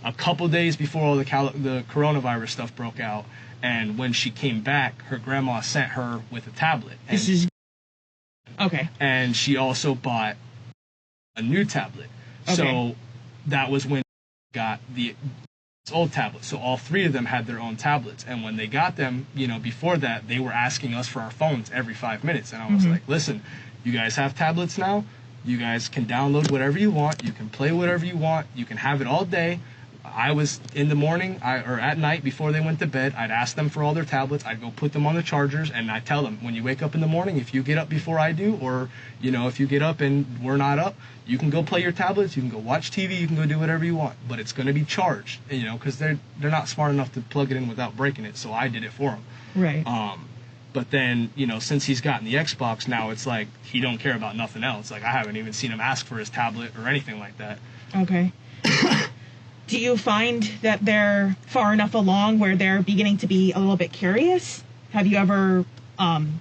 a couple days before all the coronavirus stuff broke out, and when she came back, her grandma sent her with a tablet. Okay. And she also bought a new tablet. Okay. So that was when she got the old tablet. So all three of them had their own tablets, and when they got them, you know, before that, they were asking us for our phones every 5 minutes, and I was like, listen, you guys have tablets now. You guys can download whatever you want. You can play whatever you want. You can have it all day. I was in the morning or at night before they went to bed, I'd ask them for all their tablets. I'd go put them on the chargers, and I tell them, when you wake up in the morning, if you get up before I do, or, you know, if you get up and we're not up, you can go play your tablets, you can go watch TV, you can go do whatever you want, but it's going to be charged, you know, because they're not smart enough to plug it in without breaking it, so I did it for them. Right. But then, you know, since he's gotten the Xbox, now it's like he don't care about nothing else. Like, I haven't even seen him ask for his tablet or anything like that. Okay. Do you find that they're far enough along where they're beginning to be a little bit curious? Have you ever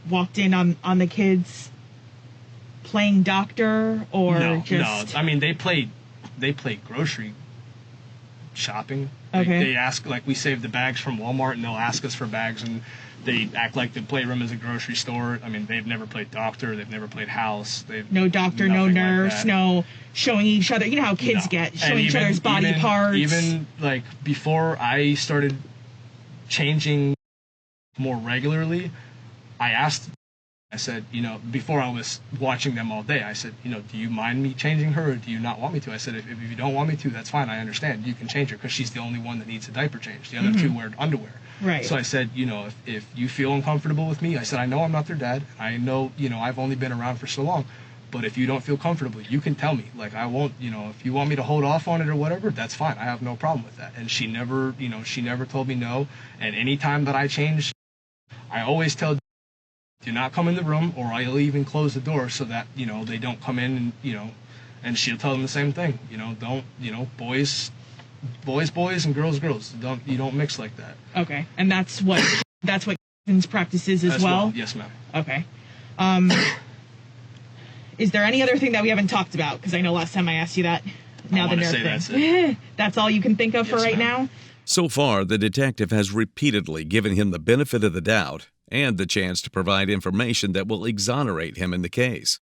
walked in on the kids playing doctor or No. I mean, they play grocery shopping. Okay. They ask, like, we save the bags from Walmart, and they'll ask us for bags, and they act like the playroom is a grocery store. I mean, they've never played doctor. They've never played house. No doctor, no nurse, no showing each other. You know how kids get, showing each other's body parts. Even, like, before I started changing more regularly, I asked I said, before I was watching them all day, I said, do you mind me changing her or do you not want me to? I said, if you don't want me to, that's fine. I understand. You can change her because she's the only one that needs a diaper change. The other two wear underwear. Right. So I said, if you feel uncomfortable with me, I said, I know I'm not their dad. I know, I've only been around for so long. But if you don't feel comfortable, you can tell me. Like, I won't, if you want me to hold off on it or whatever, that's fine. I have no problem with that. And she never, she never told me no. And any time that I change, I always tell, do not come in the room, or I'll even close the door so that, they don't come in and, and she'll tell them the same thing. Don't, boys and girls. You don't mix like that. Okay. And that's what Kensington's practices as well? Yes, ma'am. Okay. Is there any other thing that we haven't talked about? Because I know last time I asked you that. Now the nerve thing. That's it. That's all you can think of for right now? So far, the detective has repeatedly given him the benefit of the doubt and the chance to provide information that will exonerate him in the case.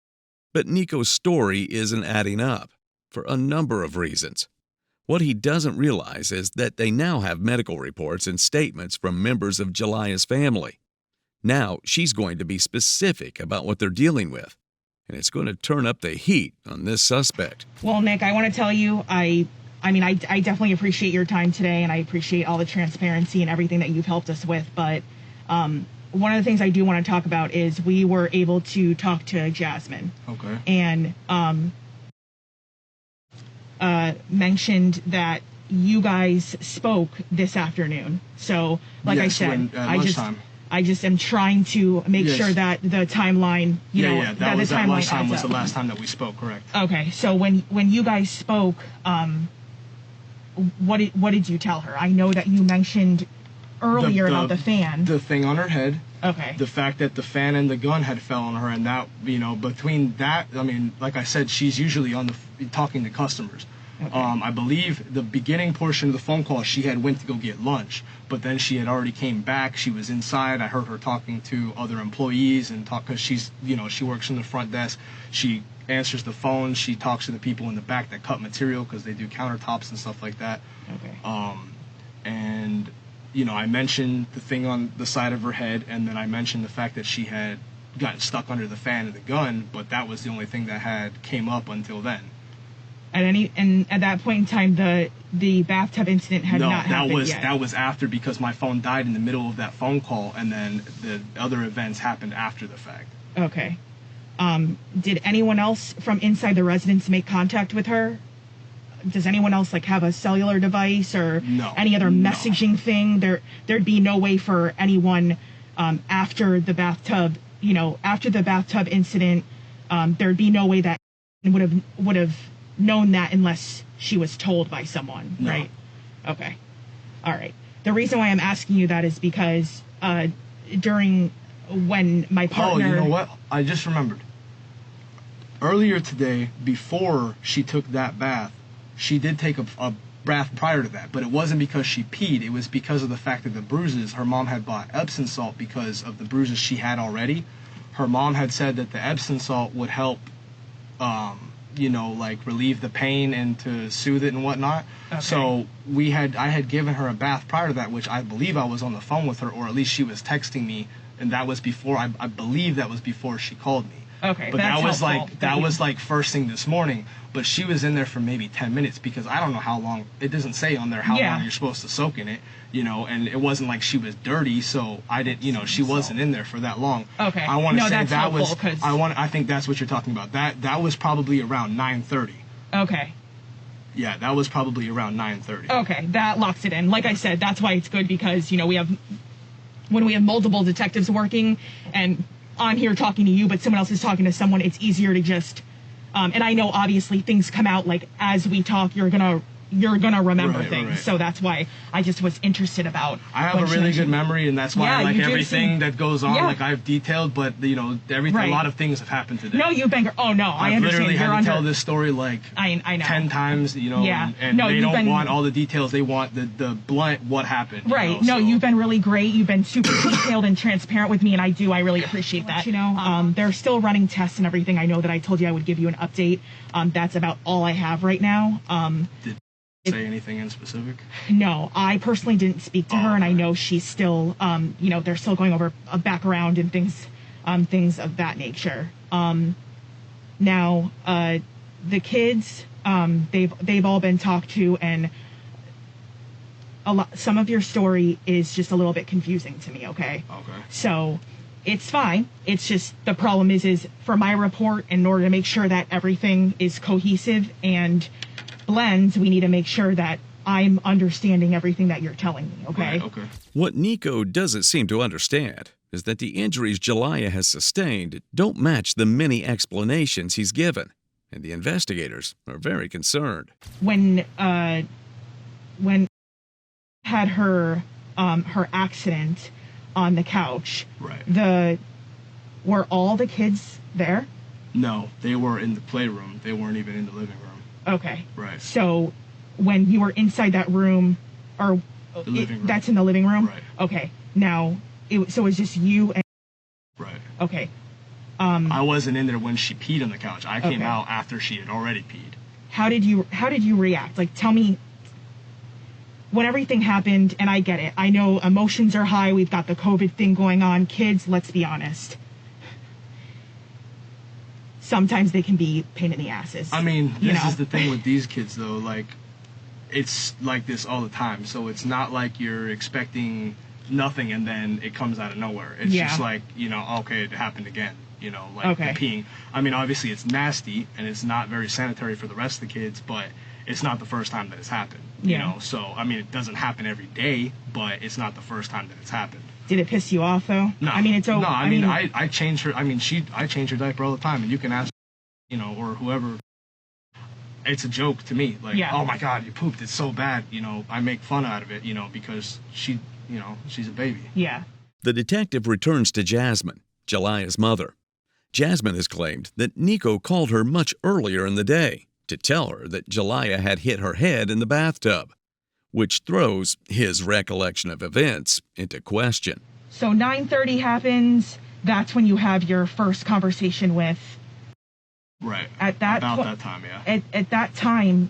But Nico's story isn't adding up, for a number of reasons. What he doesn't realize is that they now have medical reports and statements from members of Jelia's family. Now she's going to be specific about what they're dealing with, and it's going to turn up the heat on this suspect. Well, Nick, I want to tell you, I definitely appreciate your time today, and I appreciate all the transparency and everything that you've helped us with, but one of the things I do want to talk about is we were able to talk to Jasmine. Okay. And mentioned that you guys spoke this afternoon. So, like I said, I just am trying to make sure that the timeline, that lunchtime was the last time that we spoke, correct? Okay. So when you guys spoke, what did you tell her? I know that you mentioned earlier about the fan. The thing on her head. Okay. The fact that the fan and the gun had fell on her, and that, between that, like I said, she's usually talking to customers. Okay. I believe the beginning portion of the phone call, she had went to go get lunch, but then she had already came back. She was inside. I heard her talking to other employees and because she's, she works in the front desk. She answers the phone. She talks to the people in the back that cut material because they do countertops and stuff like that. Okay. And I mentioned the thing on the side of her head, and then I mentioned the fact that she had gotten stuck under the fan of the gun, but that was the only thing that had came up until then. And at that point in time, the bathtub incident had not happened yet. That was after, because my phone died in the middle of that phone call, and then the other events happened after the fact. Okay. Did anyone else from inside the residence make contact with her? Does anyone else have a cellular device or any other messaging thing? There'd be no way for anyone after the bathtub, after the bathtub incident, there'd be no way that would have known that unless she was told by someone, right? Okay. All right. The reason why I'm asking you that is because during when my partner... Oh, you know what? I just remembered. Earlier today, before she took that bath, she did take a bath prior to that, but it wasn't because she peed. It was because of the fact that the bruises, her mom had bought Epsom salt because of the bruises she had already. Her mom had said that the Epsom salt would help, relieve the pain and to soothe it and whatnot. Okay. So I had given her a bath prior to that, which I believe I was on the phone with her, or at least she was texting me, and that was before, I believe that was before she called me. Okay, but that was like first thing this morning. But she was in there for maybe 10 minutes because I don't know how long. It doesn't say on there how long you're supposed to soak in it, and it wasn't like she was dirty, so I didn't, she wasn't in there for that long. Okay. I want to say that was. I think that's what you're talking about. That was probably around 9:30. Okay. Yeah, that was probably around 9:30. Okay, that locks it in. Like I said, that's why it's good because when we have multiple detectives working and I'm here talking to you, but someone else is talking to someone, it's easier to just, and I know obviously things come out as we talk, you're gonna remember things. Right. So that's why I just was interested about. I have a really good memory, and that's why I like everything that goes on. Like I've detailed, but everything. A lot of things have happened today. No, you've been. Oh no, I understand. Literally had to tell this story I know 10 times. And they don't want all the details. They want the blunt what happened. Right. No, you've been really great. You've been super detailed and transparent with me, and I really appreciate that. They're still running tests and everything. I know that I told you I would give you an update. That's about all I have right now. Say anything in specific? No, I personally didn't speak to her, and I know she's still, they're still going over a background and things things of that nature. Now, the kids, they've all been talked to, and some of your story is just a little bit confusing to me, okay? Okay. So it's fine. It's just the problem is for my report, in order to make sure that everything is cohesive and blends, we need to make sure that I'm understanding everything that you're telling me, okay? Right, okay. What Nico doesn't seem to understand is that the injuries Jalaiah has sustained don't match the many explanations he's given, and the investigators are very concerned. When had her accident on the couch, right, were all the kids there? No, they were in the playroom. They weren't even in the living room. Okay. Right. So when you were inside that room, or the living room. That's in the living room? Right. Okay. Now, so it's just you and... Right. Okay. I wasn't in there when she peed on the couch. I came Okay. out after she had already peed. How did you react? Like, tell me, when everything happened, and I get it. I know emotions are high. We've got the COVID thing going on. Kids, let's be honest. Sometimes they can be pain in the asses. I mean, this is the thing with these kids, though. Like, it's like this all the time. So it's not like you're expecting nothing and then it comes out of nowhere. It's just like, okay, it happened again. Like the peeing. I mean, obviously it's nasty and it's not very sanitary for the rest of the kids, but it's not the first time that it's happened. So I mean, it doesn't happen every day, but it's not the first time that it's happened. Did it piss you off though? No. I mean, it's okay. No, I mean, I change her. I mean, I change her diaper all the time, and you can ask, or whoever. It's a joke to me. Like, oh my God, you pooped. It's so bad. I make fun out of it. Because she's a baby. Yeah. The detective returns to Jasmine, Jalaiah's mother. Jasmine has claimed that Nico called her much earlier in the day to tell her that Jalaiah had hit her head in the bathtub, which throws his recollection of events into question. So 9:30 happens. That's when you have your first conversation with. Right. At that about that time, yeah. At that time,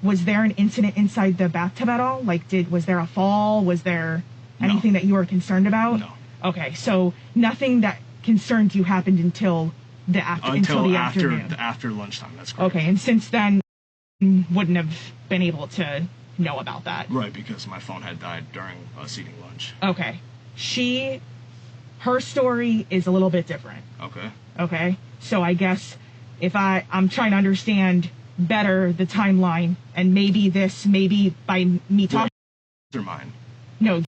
was there an incident inside the bathtub at all? Like, was there a fall? Was there anything that you were concerned about? No. Okay, so nothing that concerned you happened until the afternoon. After lunchtime. That's correct. Okay, and since then, you wouldn't have been able to know about that. Right, because my phone had died during us eating lunch. Okay, her story is a little bit different. Okay. Okay, so I guess if I'm trying to understand better the timeline, and maybe by me talking. They're mine. No.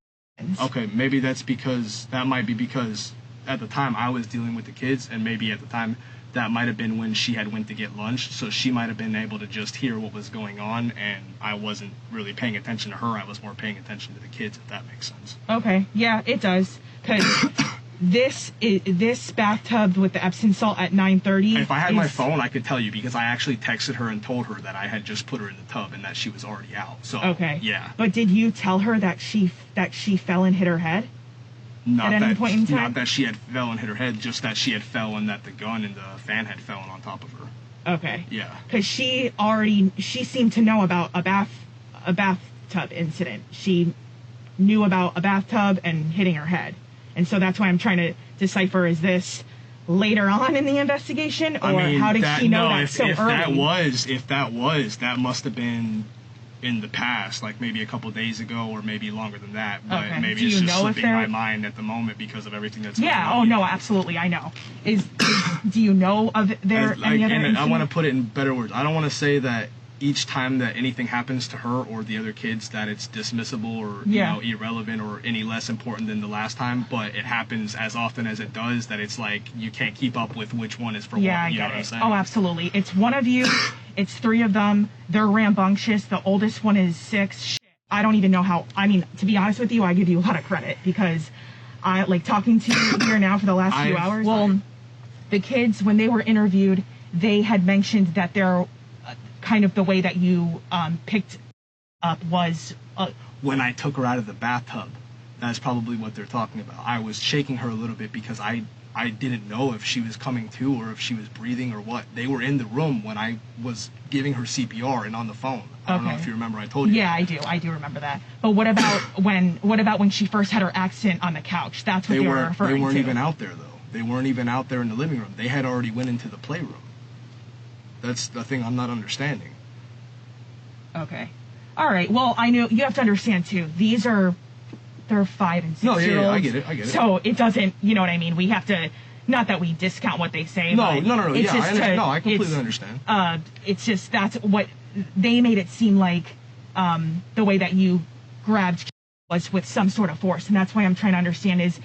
Okay, maybe that might be because at the time I was dealing with the kids, and maybe at the time that might have been when she had went to get lunch, so she might have been able to just hear what was going on, and I wasn't really paying attention to her. I was more paying attention to the kids, if that makes sense. Okay, yeah, it does, because this bathtub with the Epsom salt at 9:30. If I had my phone, I could tell you, because I actually texted her and told her that I had just put her in the tub and that she was already out. So okay, yeah. But did you tell her that she fell and hit her head? Not at any point in time? Not that she had fell and hit her head, just that she had fell and that the gun and the fan had fallen on top of her. Okay. Yeah. Because she seemed to know about a bathtub incident. She knew about a bathtub and hitting her head. And so that's why I'm trying to decipher, is this later on in the investigation, or how did she know that so early? If that must have been in the past, like maybe a couple days ago, or maybe longer than that. But maybe it's just slipping my mind at the moment because of everything that's going on. Yeah. Oh no, absolutely, I know. Do you know of any other? And I want to put it in better words. I don't want to say that each time that anything happens to her or the other kids that it's dismissible or irrelevant or any less important than the last time, but it happens as often as it does that it's like you can't keep up with which one is for what. Yeah, I get what I'm it. saying? Oh, absolutely. It's one of you. It's three of them. They're rambunctious. The oldest one is 6. I don't even know how. I mean, to be honest with you, I give you a lot of credit because I like talking to you here now for the last few hours. Well, the kids, when they were interviewed, they had mentioned that they're kind of the way that you picked up was when I took her out of the bathtub. That's probably what they're talking about. I was shaking her a little bit because I I didn't know if she was coming to or if she was breathing or what. They were in the room when I was giving her CPR and on the phone. I don't know if you remember. I told you. Yeah, I do remember that. But what about when she first had her accident on the couch? That's what they were referring to. They weren't even out there though. They weren't even out there in the living room. They had already went into the playroom. That's the thing I'm not understanding. Okay. All right. Well, I know you have to understand too. They're 5 and 6 year olds. Yeah, I get it. So it doesn't, you know what I mean? We have to, not that we discount what they say. No. It's Yeah, just I completely understand. It's just that's what they made it seem like. The way that you grabbed was with some sort of force, and that's why I'm trying to understand is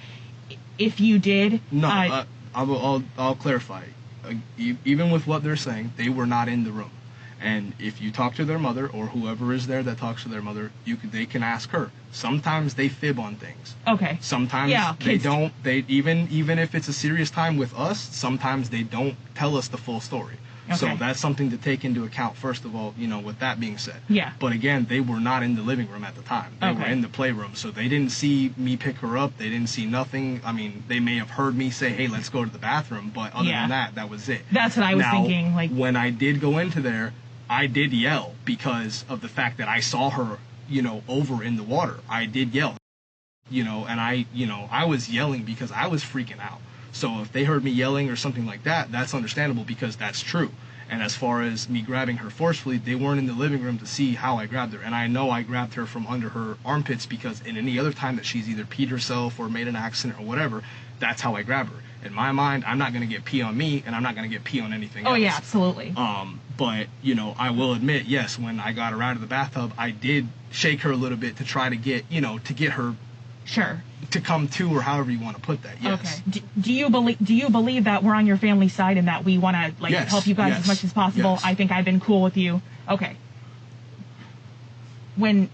if you did. No, I'll clarify. Even with what they're saying, they were not in the room. And if you talk to their mother or whoever is there that talks to their mother, they can ask her. Sometimes they fib on things. Okay. Sometimes they don't. They even if it's a serious time with us, sometimes they don't tell us the full story. Okay. So that's something to take into account. First of all, with that being said. Yeah. But again, they were not in the living room at the time. They were in the playroom, so they didn't see me pick her up. They didn't see nothing. I mean, they may have heard me say, "Hey, let's go to the bathroom," but other than that was it. That's what I was thinking. Like when I did go into there, I did yell because of the fact that I saw her, over in the water. I did yell, and I was yelling because I was freaking out. So if they heard me yelling or something like that, that's understandable because that's true. And as far as me grabbing her forcefully, they weren't in the living room to see how I grabbed her. And I know I grabbed her from under her armpits because in any other time that she's either peed herself or made an accident or whatever, that's how I grab her. In my mind, I'm not going to get pee on me, and I'm not going to get pee on anything else. Oh, yeah, absolutely. But, I will admit, yes, when I got her out of the bathtub, I did shake her a little bit to try to get, to get her sure to come to, or however you want to put that. Yes. Okay. Do you believe that we're on your family side and that we want to help you guys as much as possible? Yes. I think I've been cool with you. Okay. When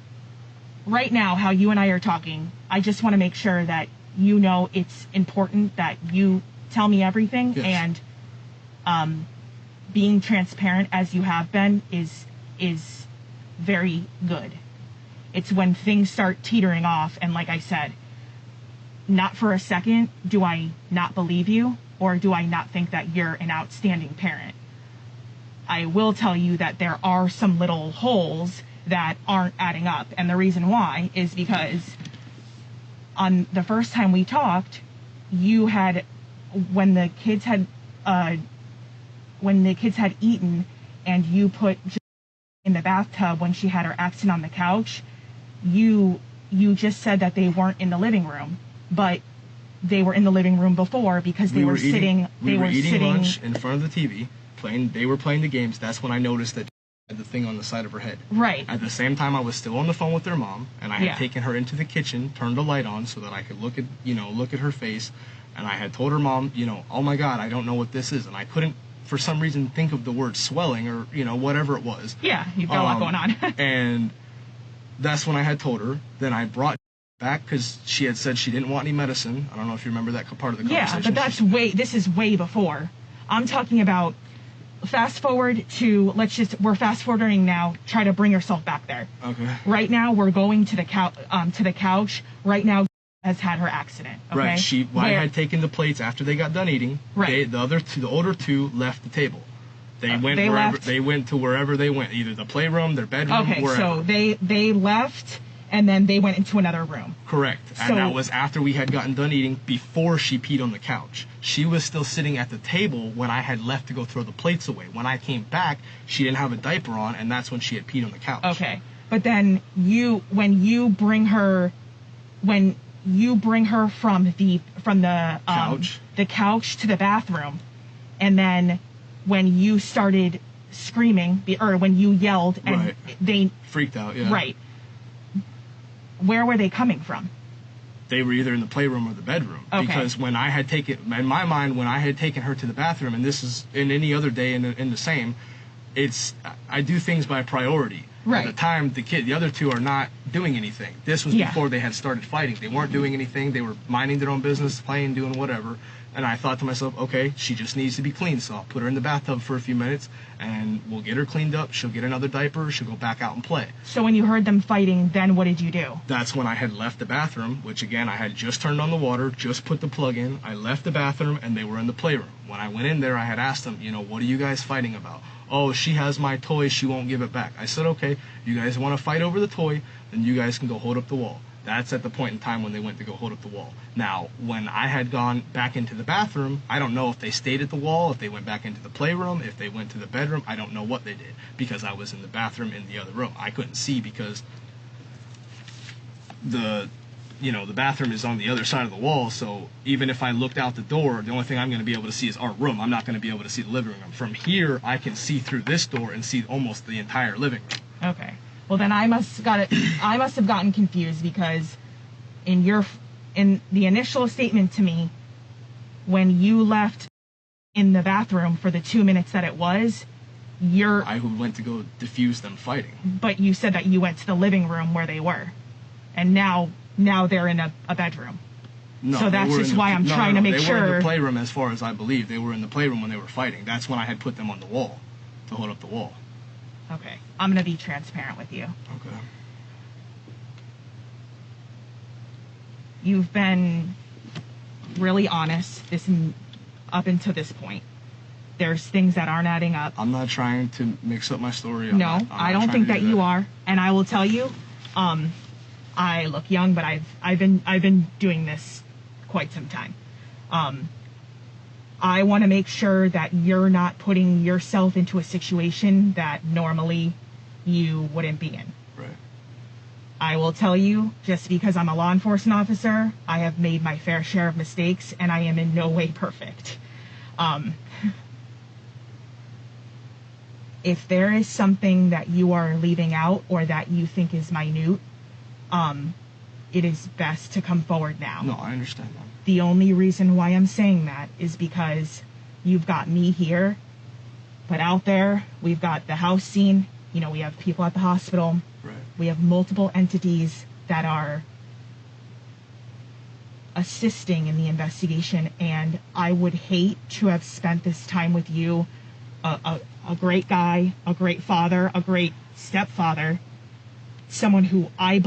right now, how you and I are talking, I just want to make sure that it's important that you tell me everything. Yes. And being transparent as you have been is very good. It's when things start teetering off, and like I said, not for a second do I not believe you or do I not think that you're an outstanding parent. I will tell you that there are some little holes that aren't adding up, and the reason why is because on the first time we talked, you had when the kids had eaten and you put in the bathtub when she had her accident on the couch, you just said that they weren't in the living room, but they were in the living room before because they were eating lunch in front of the TV, they were playing the games. That's when I noticed that had the thing on the side of her head. Right. At the same time, I was still on the phone with their mom, and I had taken her into the kitchen, turned the light on so that I could look at her face, and I had told her mom, oh my God, I don't know what this is, and I couldn't for some reason think of the word swelling or whatever it was. Yeah, you've got a lot going on. And that's when I had told her. Then I brought back because she had said she didn't want any medicine. I don't know if you remember that part of the conversation. Yeah, but this is way before. I'm talking about fast forward to, we're fast forwarding now, try to bring yourself back there. Okay. Right now, we're going to the couch. Right now, has had her accident. Okay? Right. I had taken the plates after they got done eating. Right. The older two left the table. They went to wherever they went, either the playroom, their bedroom, wherever. So they left, and then they went into another room. Correct. And that was after we had gotten done eating, before she peed on the couch. She was still sitting at the table when I had left to go throw the plates away. When I came back, she didn't have a diaper on, and that's when she had peed on the couch. Okay. But then when you bring her from the couch. The couch to the bathroom, and then when you started screaming, or when you yelled and they freaked out, yeah. Right. Where were they coming from? They were either in the playroom or the bedroom. Okay. Because in my mind, when I had taken her to the bathroom, and this is in any other day in the same, I do things by priority. Right. At the time, the other two are not doing anything. This was before they had started fighting. They weren't doing anything. They were minding their own business, playing, doing whatever. And I thought to myself, okay, she just needs to be cleaned, so I'll put her in the bathtub for a few minutes, and we'll get her cleaned up. She'll get another diaper. She'll go back out and play. So when you heard them fighting, then what did you do? That's when I had left the bathroom, which again, I had just turned on the water, just put the plug in. I left the bathroom, and they were in the playroom. When I went in there, I had asked them, what are you guys fighting about? Oh, she has my toy. She won't give it back. I said, okay, you guys want to fight over the toy, then you guys can go hold up the wall. That's at the point in time when they went to go hold up the wall. Now, when I had gone back into the bathroom, I don't know if they stayed at the wall, if they went back into the playroom, if they went to the bedroom. I don't know what they did because I was in the bathroom in the other room. I couldn't see because the bathroom is on the other side of the wall. So even if I looked out the door, the only thing I'm going to be able to see is our room. I'm not going to be able to see the living room. From here, I can see through this door and see almost the entire living room. Okay. Well, then I must have gotten confused because in the initial statement to me, when you left in the bathroom for the 2 minutes that it was, I went to go diffuse them fighting. But you said that you went to the living room where they were, and now they're in a bedroom. No, so that's just why I'm trying to make sure. They were in the playroom, as far as I believe. They were in the playroom when they were fighting. That's when I had put them on the wall to hold up the wall. Okay, I'm gonna be transparent with you. Okay. You've been really honest up until this point. There's things that aren't adding up. I'm not trying to mix up my story. I don't think that you are. And I will tell you, I look young, but I've been doing this quite some time. I want to make sure that you're not putting yourself into a situation that normally you wouldn't be in. Right. I will tell you, just because I'm a law enforcement officer, I have made my fair share of mistakes, and I am in no way perfect. If there is something that you are leaving out or that you think is minute, it is best to come forward now. No, I understand that. The only reason why I'm saying that is because you've got me here, but out there, we've got the house scene. We have people at the hospital. Right. We have multiple entities that are assisting in the investigation, and I would hate to have spent this time with you, a great guy, a great father, a great stepfather, someone who I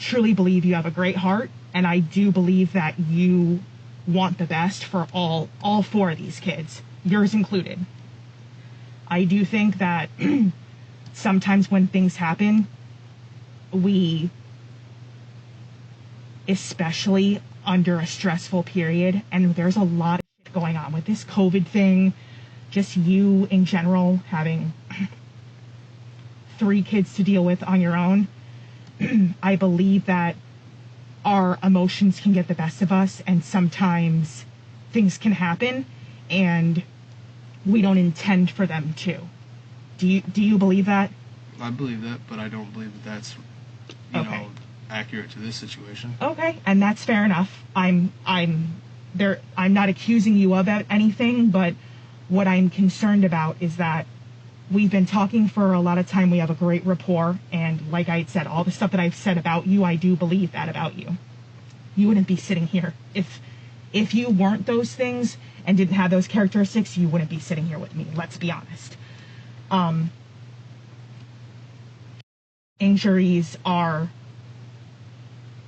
truly believe you have a great heart, and I do believe that you want the best for all four of these kids, yours included. I do think that sometimes when things happen, we, especially under a stressful period, and there's a lot of shit going on with this COVID thing, just you in general having 3 kids to deal with on your own, I believe that our emotions can get the best of us, and sometimes things can happen and we don't intend for them to. Do you believe that? I believe that, but I don't believe that that's accurate to this situation. Okay, and that's fair enough. I'm not accusing you of anything, but what I'm concerned about is that we've been talking for a lot of time. We have a great rapport, and like I said, all the stuff that I've said about you, I do believe that about you. You wouldn't be sitting here if you weren't those things and didn't have those characteristics. You wouldn't be sitting here with me. Let's be honest. Injuries are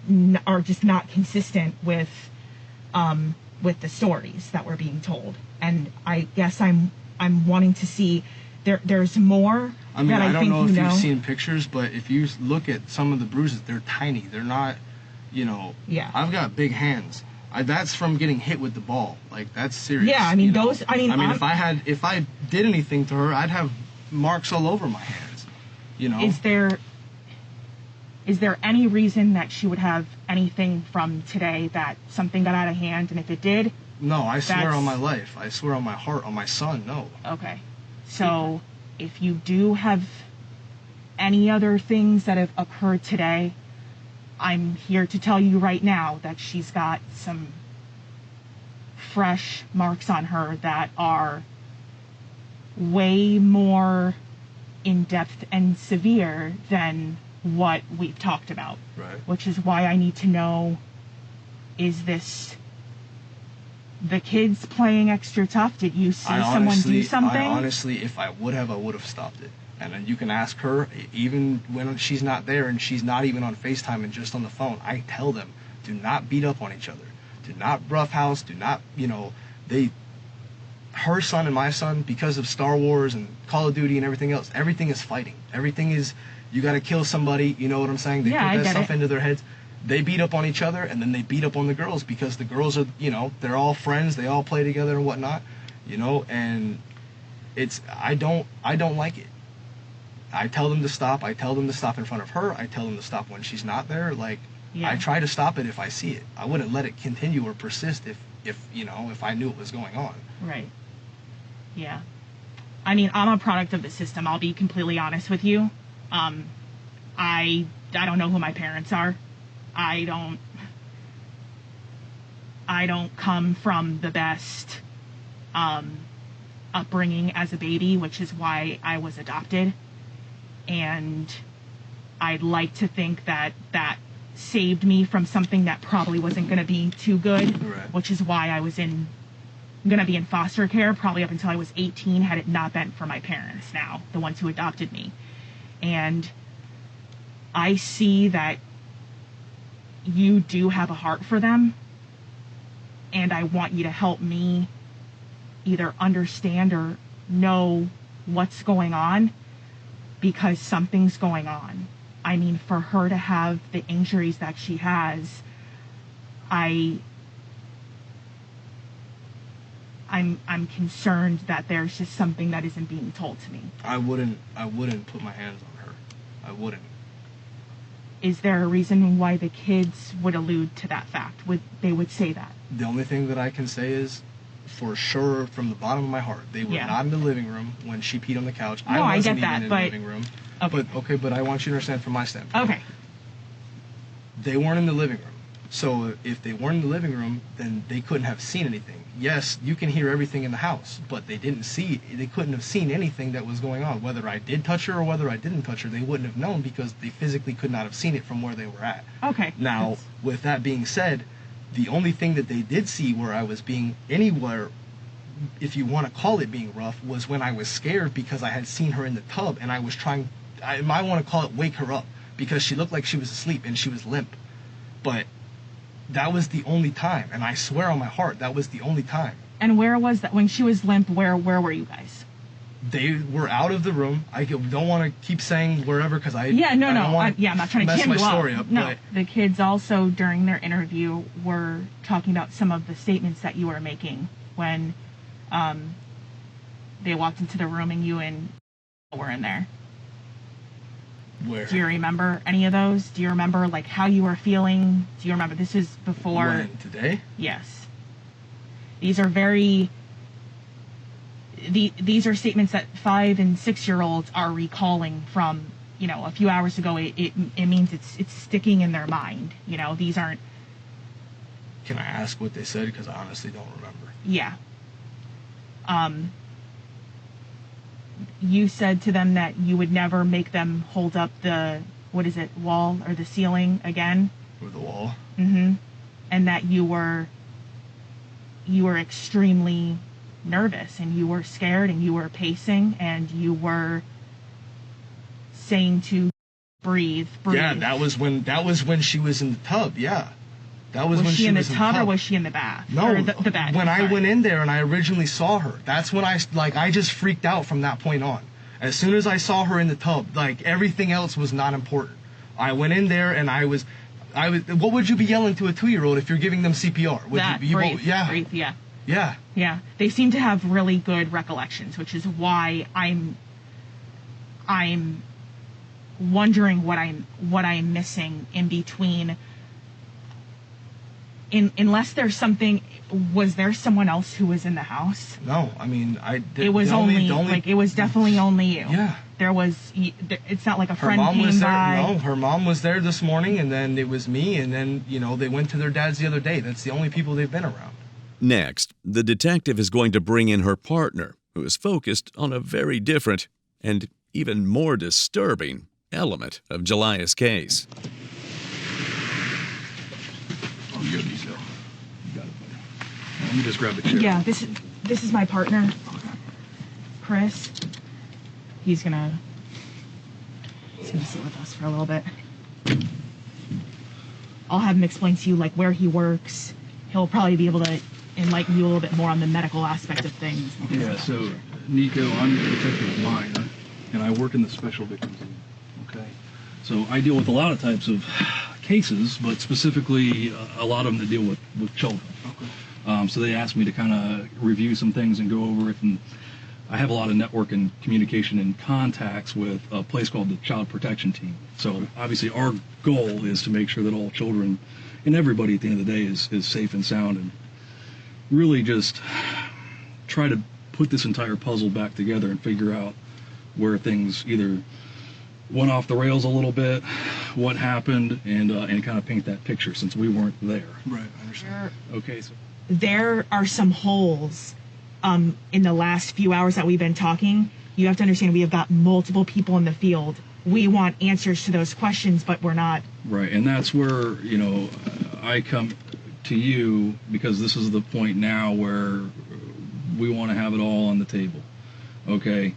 just not consistent with the stories that we're being told, and I guess I'm wanting to see there's more. I mean, I don't know if you've seen pictures, but if you look at some of the bruises, they're tiny. They're not, Yeah. I've got big hands. That's from getting hit with the ball. Like, that's serious. Yeah, I mean, those. I mean, if I did anything to her, I'd have marks all over my hands. Is there any reason that she would have anything from today that something got out of hand? And if it did, no, I swear on my life. I swear on my heart, on my son, no. Okay. So if you do have any other things that have occurred today, I'm here to tell you right now that she's got some fresh marks on her that are way more in-depth and severe than what we've talked about. Right. Which is why I need to know, is this the kids playing extra tough? Did you see someone do something? I honestly, if I would have stopped it. And then you can ask her, even when she's not there and she's not even on FaceTime and just on the phone, I tell them, do not beat up on each other. Do not roughhouse. Do not, her son and my son, because of Star Wars and Call of Duty and everything else, everything is fighting. Everything is, you got to kill somebody, you know what I'm saying? They put that stuff into their heads. They beat up on each other, and then they beat up on the girls because the girls are, they're all friends. They all play together and whatnot, and I don't like it. I tell them to stop. I tell them to stop in front of her. I tell them to stop when she's not there. I try to stop it if I see it. I wouldn't let it continue or persist if I knew it was going on. Right. Yeah. I mean, I'm a product of the system. I'll be completely honest with you. I don't know who my parents are. I don't come from the best upbringing as a baby, which is why I was adopted. And I'd like to think that saved me from something that probably wasn't going to be too good, right. Which is why I was going to be in foster care probably up until I was 18 had it not been for my parents now, the ones who adopted me. And I see that you do have a heart for them, and I want you to help me either understand or know what's going on, because something's going on. I mean, for her to have the injuries that she has, I'm concerned that there's just something that isn't being told to me. I wouldn't put my hands on her. I wouldn't. Is there a reason why the kids would allude to that fact? They would say that? The only thing that I can say is, for sure, from the bottom of my heart, they were not in the living room when she peed on the couch. No, I wasn't get that, even in the living room. Okay. But I want you to understand from my standpoint. Okay. They weren't in the living room. So if they weren't in the living room, then they couldn't have seen anything. Yes, you can hear everything in the house, but they couldn't have seen anything that was going on. Whether I did touch her or whether I didn't touch her, they wouldn't have known because they physically could not have seen it from where they were at. Okay. Now, with that being said, the only thing that they did see where I was being anywhere, if you want to call it being rough, was when I was scared because I had seen her in the tub and I might want to call it wake her up, because she looked like she was asleep and she was limp. But that was the only time, and I swear on my heart, that was the only time. And where was that? When she was limp, where were you guys? They were out of the room. I don't want to keep saying wherever because I'm not trying to mess cam my you story up. up. No, but the kids also during their interview were talking about some of the statements that you were making when they walked into the room and you and were in there. Where? Do you remember any of those? Do you remember how you were feeling? Do you remember? This is before. When? Today? Yes. These are these are statements that 5 and 6 year olds are recalling from a few hours ago. It means it's sticking in their mind. These aren't. Can I ask what they said? Because I honestly don't remember. Yeah. You said to them that you would never make them hold up the, wall or the ceiling again? Or the wall? Mm-hmm. And that you were extremely nervous and you were scared and you were pacing and you were saying to breathe. Yeah, that was when she was in the tub, yeah. That was when she in the was tub in the tub. Or was she in the bath? No, or the bed. When I went in there and I originally saw her, that's when I just freaked out from that point on. As soon as I saw her in the tub, everything else was not important. I went in there and I was. What would you be yelling to a 2-year-old if you're giving them CPR? Breathe, yeah. Yeah. Yeah. They seem to have really good recollections, which is why I'm wondering what I'm missing in between. Unless there's something, was there someone else who was in the house? No, I mean, it was it was definitely only you. Yeah. There was, it's not like a friend mom came was there. by. No, her mom was there this morning, and then it was me, and then, they went to their dad's the other day. That's the only people they've been around. Next, the detective is going to bring in her partner, who is focused on a very different and even more disturbing element of Jelia's case. You got it, buddy. Let me just grab the chair. Yeah, this is my partner, Chris. He's gonna sit with us for a little bit. I'll have him explain to you like where he works. He'll probably be able to enlighten you a little bit more on the medical aspect of things. Yeah, so Nico, I'm a detective minor, and I work in the special victims unit. Okay, so I deal with a lot of types of cases, but specifically a lot of them that deal with children. Okay. So they asked me to kind of review some things and go over it, and I have a lot of network and communication and contacts with a place called the Child Protection Team. So obviously our goal is to make sure that all children and everybody at the end of the day is safe and sound, and really just try to put this entire puzzle back together and figure out where things either went off the rails a little bit, what happened, and kind of paint that picture since we weren't there. Right, I understand. Okay, so There are some holes in the last few hours that we've been talking. You have to understand we have got multiple people in the field. We want answers to those questions, but we're not. Right, and that's where, I come to you because this is the point now where we want to have it all on the table. Okay?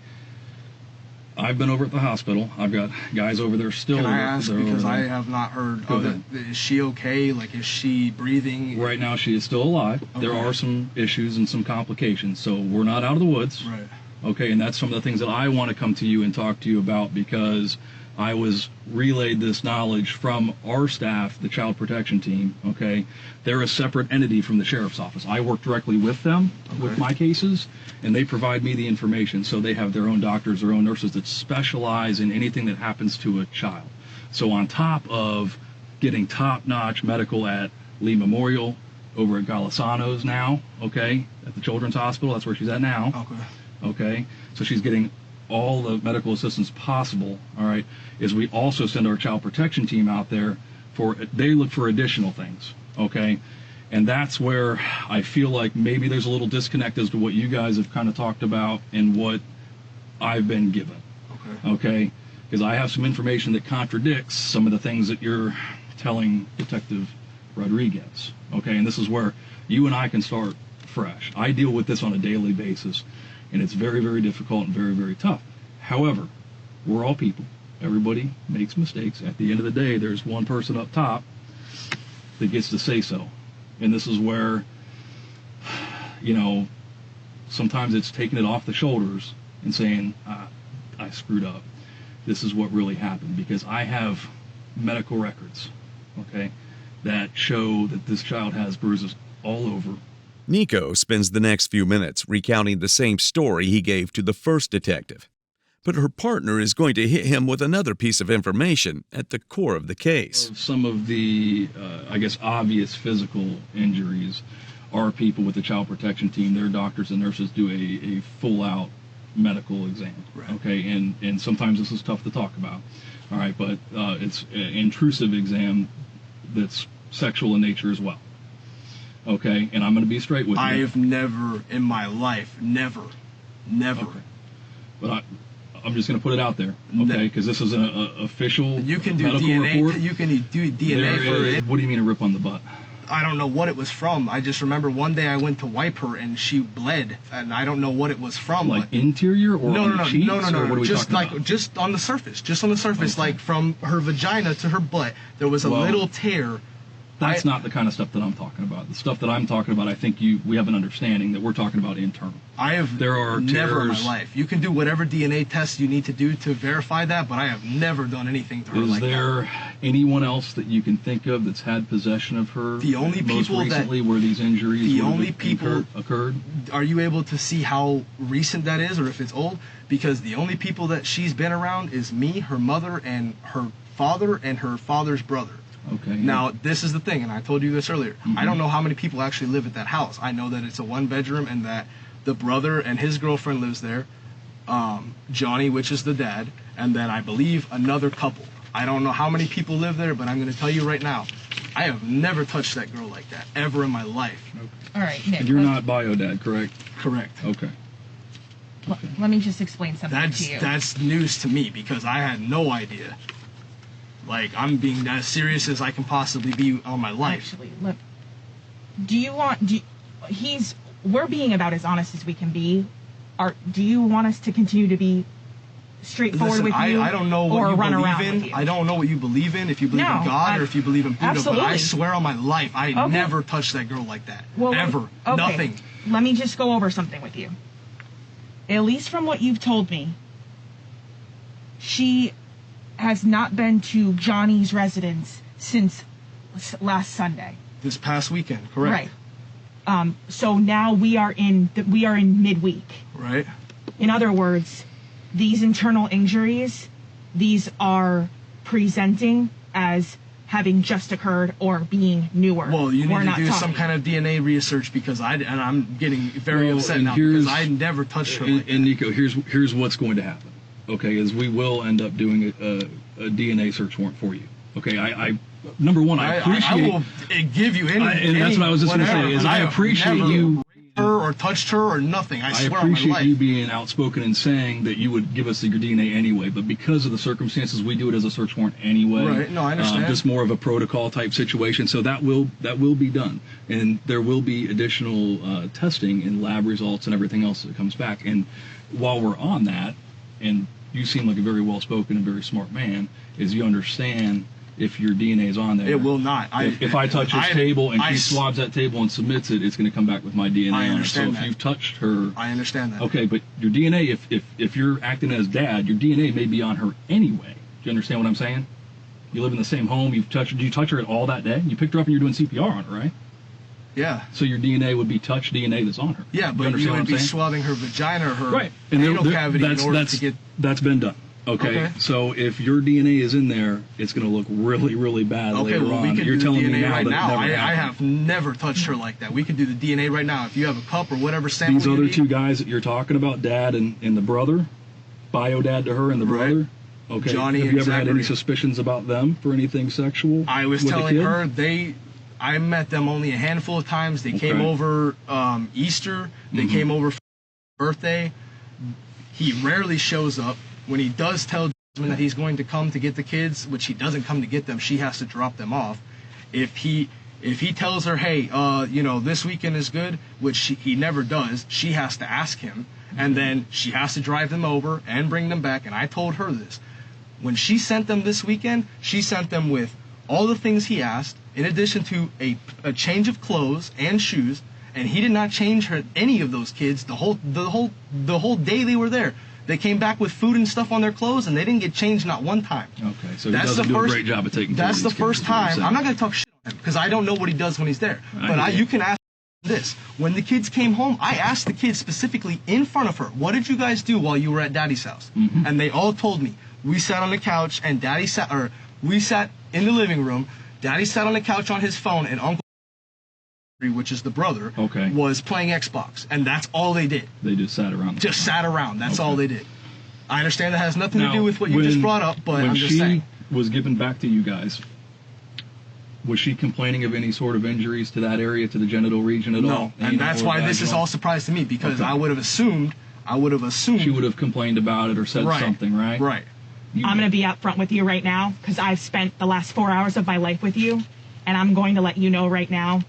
I've been over at the hospital. I've got guys over there still. Can I ask, because I have not heard of it, is she okay? Like, is she breathing? Right now she is still alive. Okay. There are some issues and some complications, so we're not out of the woods. Right. Okay, and that's some of the things that I want to come to you and talk to you about, because I was relayed this knowledge from our staff, the Child Protection Team. Okay, they're a separate entity from the Sheriff's Office. I work directly with them with my cases, and they provide me the information. So they have their own doctors, their own nurses that specialize in anything that happens to a child. So on top of getting top-notch medical at Lee Memorial, over at Golisano's now, okay, at the Children's Hospital, that's where she's at now. Okay, so she's getting all the medical assistance possible, all right, is we also send our Child Protection Team out there they look for additional things, okay, and that's where I feel like maybe there's a little disconnect as to what you guys have kind of talked about and what I've been given, okay, because I have some information that contradicts some of the things that you're telling Detective Rodriguez, okay, and this is where you and I can start fresh. I deal with this on a daily basis, and it's very, very difficult and very, very tough. However, we're all people. Everybody makes mistakes. At the end of the day, there's one person up top that gets to say so. And this is where, sometimes it's taking it off the shoulders and saying, I screwed up. This is what really happened, because I have medical records, okay, that show that this child has bruises all over. Nico spends the next few minutes recounting the same story he gave to the first detective. But her partner is going to hit him with another piece of information at the core of the case. Some of the, obvious physical injuries are people with the Child Protection Team. Their doctors and nurses do a full-out medical exam, okay? And sometimes this is tough to talk about, all right? But it's an intrusive exam that's sexual in nature as well. Okay, and I'm going to be straight with you. I've never in my life, never. Okay. But I'm just going to put it out there, okay, because this is an official you can do medical DNA, report. You can do DNA for it. What do you mean a rip on the butt? I don't know what it was from. I just remember one day I went to wipe her and she bled, and I don't know what it was from. Like interior or no, on the cheeks? No. What are we just talking about? Just on the surface, like from her vagina to her butt, there was a little tear. That's not the kind of stuff that I'm talking about. The stuff that I'm talking about, I think we have an understanding that we're talking about internal. There are never in my life. You can do whatever DNA tests you need to do to verify that, but I have never done anything to her like that. Is there anyone else that you can think of that's had possession of her? The only people most recently where these injuries occurred? Are you able to see how recent that is, or if it's old? Because the only people that she's been around is me, her mother, and her father, and her father's brother. Okay. Now, this is the thing, and I told you this earlier. I don't know how many people actually live at that house. I know that it's a one-bedroom and that the brother and his girlfriend lives there, Johnny, which is the dad, and then I believe another couple. I don't know how many people live there, but I'm going to tell you right now, I have never touched that girl like that, ever in my life. Okay. All right, Nick. And you're not bio dad, correct? Correct. Okay. Let me just explain something to you. That's news to me, because I had no idea. Like, I'm being as serious as I can possibly be on my life. Actually, look. we're being about as honest as we can be. Do you want us to continue to be straightforward with you? I don't know what you believe in. I don't know what you believe in, if you believe in God or if you believe in Buddha, absolutely. But I swear on my life, I never touched that girl like that. Ever. Okay. Nothing. Let me just go over something with you. At least from what you've told me, she has not been to Johnny's residence since last Sunday. This past weekend, correct? Right. So now we are in midweek. Right. In other words, these internal injuries, these are presenting as having just occurred or being newer. Well, you need to do some kind of DNA research because I'm getting very upset now because I never touched her like that. And Nico, here's what's going to happen. Okay, is we will end up doing a DNA search warrant for you. Okay, I number one, I appreciate. I will give you any. And that's what I was just going to say. Is I appreciate you. Her or touched her or nothing. I swear on my life. I appreciate you being outspoken and saying that you would give us your DNA anyway, but because of the circumstances, we do it as a search warrant anyway. Right. No, I understand. Just more of a protocol type situation. So that will be done, and there will be additional testing and lab results and everything else that comes back. And while we're on that, and you seem like a very well spoken and very smart man, is you understand. If your DNA is on there, it will not. If I touch his table and she swabs that table and submits it, it's going to come back with my DNA I on it. understand So that. if you've touched her, I understand that. Okay, but your DNA, if you're acting as dad, your DNA may be on her anyway. Do you understand what I'm saying? You live in the same home. Did you touch her at all that day? You picked her up and you're doing CPR on her, right? Yeah. So your DNA would be touch DNA that's on her. Yeah, but you would be swabbing her vagina or her anal cavity in order to get. That's been done. Okay, so if your DNA is in there, it's going to look really, really bad later on. We can You're do telling the DNA me now right that now. it never I have never touched her like that. We can do the DNA right now. If you have a cup or whatever sample. These other two guys that you're talking about, dad and the brother, bio dad to her and the brother. Okay. Johnny have you ever had Zachary. any suspicions about them for anything sexual? I was telling her I met them only a handful of times. They came over Easter. They came over for birthday. He rarely shows up. When he does tell that he's going to come to get the kids, which he doesn't come to get them, she has to drop them off. If he tells her, hey, this weekend is good, which he never does, she has to ask him, and then she has to drive them over and bring them back. And I told her this. When she sent them this weekend, she sent them with all the things he asked, in addition to a change of clothes and shoes, and he did not change any of those kids the whole day they were there. They came back with food and stuff on their clothes, and they didn't get changed not one time. Okay, so he doesn't do a great job of taking care of these That's the first time. I'm not going to talk shit on him, because I don't know what he does when he's there. You can ask this. When the kids came home, I asked the kids specifically in front of her, what did you guys do while you were at Daddy's house? And they all told me. We sat on the couch, and we sat in the living room. Daddy sat on the couch on his phone, and Uncle, which is the brother, was playing Xbox, and that's all they did. They just sat around. Sat around. That's all they did. I understand that has nothing to do with what you just brought up, but I'm just saying. When she was given back to you guys, was she complaining of any sort of injuries to that area, to the genital region at all? No, and that's why this is all surprise to me, because I would have assumed. She would have complained about it or said something, right? Right. I'm going to be up front with you right now, because I've spent the last 4 hours of my life with you, and I'm going to let you know right now.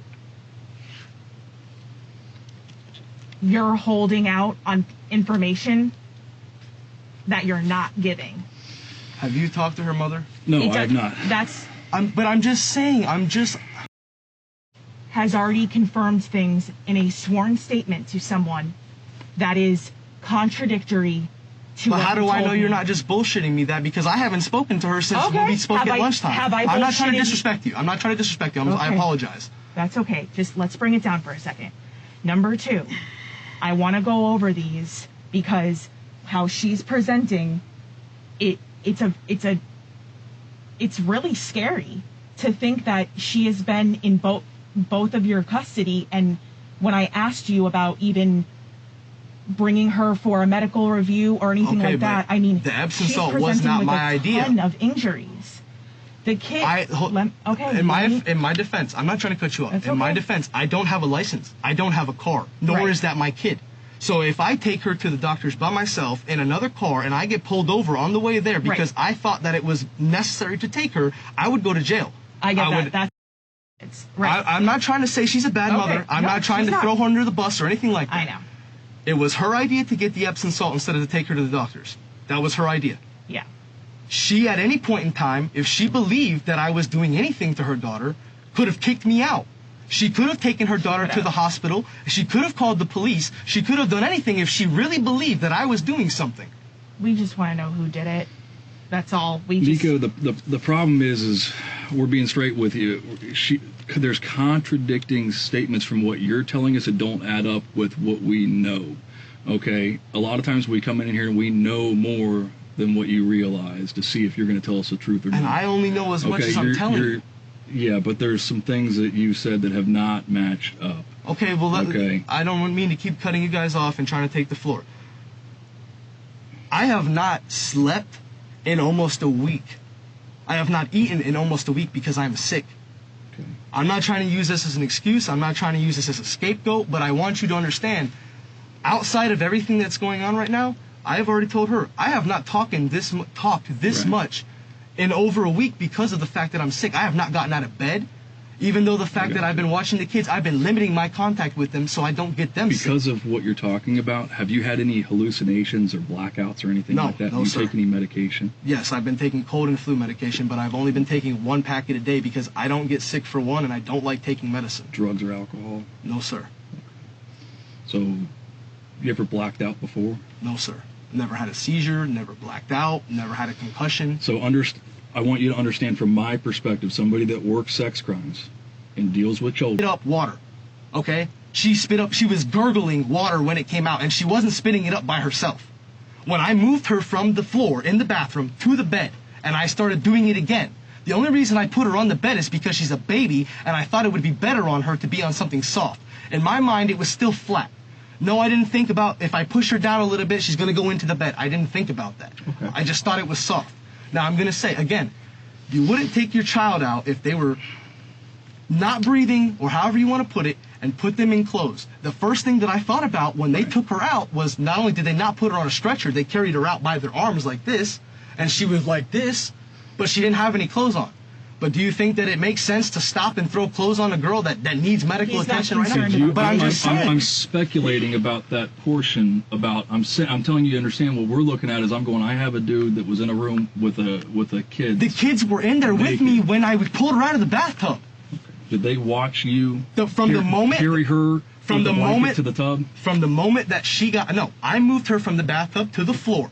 You're holding out on information that you're not giving. Have you talked to her mother? No, I have not. But I'm just saying, has already confirmed things in a sworn statement to someone that is contradictory to But what how do you I told know me. you're not just bullshitting me that? Because I haven't spoken to her since when we spoke at lunchtime. I'm not trying to disrespect you. I apologize. That's okay. Just let's bring it down for a second. Number 2, I want to go over these because how she's presenting it's really scary to think that she has been in both of your custody. And when I asked you about even bringing her for a medical review or anything like that, I mean, the Epsom she's salt was not presenting with my a idea. ton of injuries. The kid. In my defense, I'm not trying to cut you off. In my defense, I don't have a license. I don't have a car. Nor is that my kid. So if I take her to the doctor's by myself in another car and I get pulled over on the way there because I thought that it was necessary to take her, I would go to jail. I get that. It's right. I'm not trying to say she's a bad mother. I'm not trying to throw her under the bus or anything like that. I know. It was her idea to get the Epsom salt instead of to take her to the doctors. That was her idea. Yeah. She, at any point in time, if she believed that I was doing anything to her daughter, could have kicked me out. She could have taken her daughter to the hospital. She could have called the police. She could have done anything if she really believed that I was doing something. We just want to know who did it. That's all. We just... Nico, the problem is we're being straight with you. There's contradicting statements from what you're telling us that don't add up with what we know. Okay? A lot of times we come in here and we know more than what you realize to see if you're going to tell us the truth or not. And I only know as much as I'm telling you. Yeah, but there's some things that you said that have not matched up. Okay, well, I don't mean to keep cutting you guys off and trying to take the floor. I have not slept in almost a week. I have not eaten in almost a week because I'm sick. Okay. I'm not trying to use this as an excuse. I'm not trying to use this as a scapegoat, but I want you to understand, outside of everything that's going on right now, I have already told her, I have not talked this much in over a week because of the fact that I'm sick. I have not gotten out of bed. Even though the fact that I've been watching the kids, I've been limiting my contact with them so I don't get them sick. Because of what you're talking about, have you had any hallucinations or blackouts or anything like that? No, you sir. take any medication? Yes, I've been taking cold and flu medication, but I've only been taking 1 packet a day because I don't get sick for one and I don't like taking medicine. Drugs or alcohol? No, sir. So, you ever blacked out before? No, sir. Never had a seizure, never blacked out, never had a concussion. So I want you to understand from my perspective, somebody that works sex crimes and deals with children. Spit up water, okay? She was gurgling water when it came out, and she wasn't spitting it up by herself. When I moved her from the floor in the bathroom to the bed, and I started doing it again, the only reason I put her on the bed is because she's a baby, and I thought it would be better on her to be on something soft. In my mind, it was still flat. No, I didn't think about if I push her down a little bit, she's going to go into the bed. I didn't think about that. Okay. I just thought it was soft. Now, I'm going to say, again, you wouldn't take your child out if they were not breathing, or however you want to put it, and put them in clothes. The first thing that I thought about when they took her out was not only did they not put her on a stretcher, they carried her out by their arms like this, and she was like this, but she didn't have any clothes on. But do you think that it makes sense to stop and throw clothes on a girl that needs medical attention right now? But I'm just saying. I'm speculating about that portion. I'm telling you to understand what we're looking at is I'm going. I have a dude that was in a room with a kid. The kids were in there with me when I pulled her out of the bathtub. Did they watch you carry her from the moment to the tub? From the moment that I moved her from the bathtub to the floor.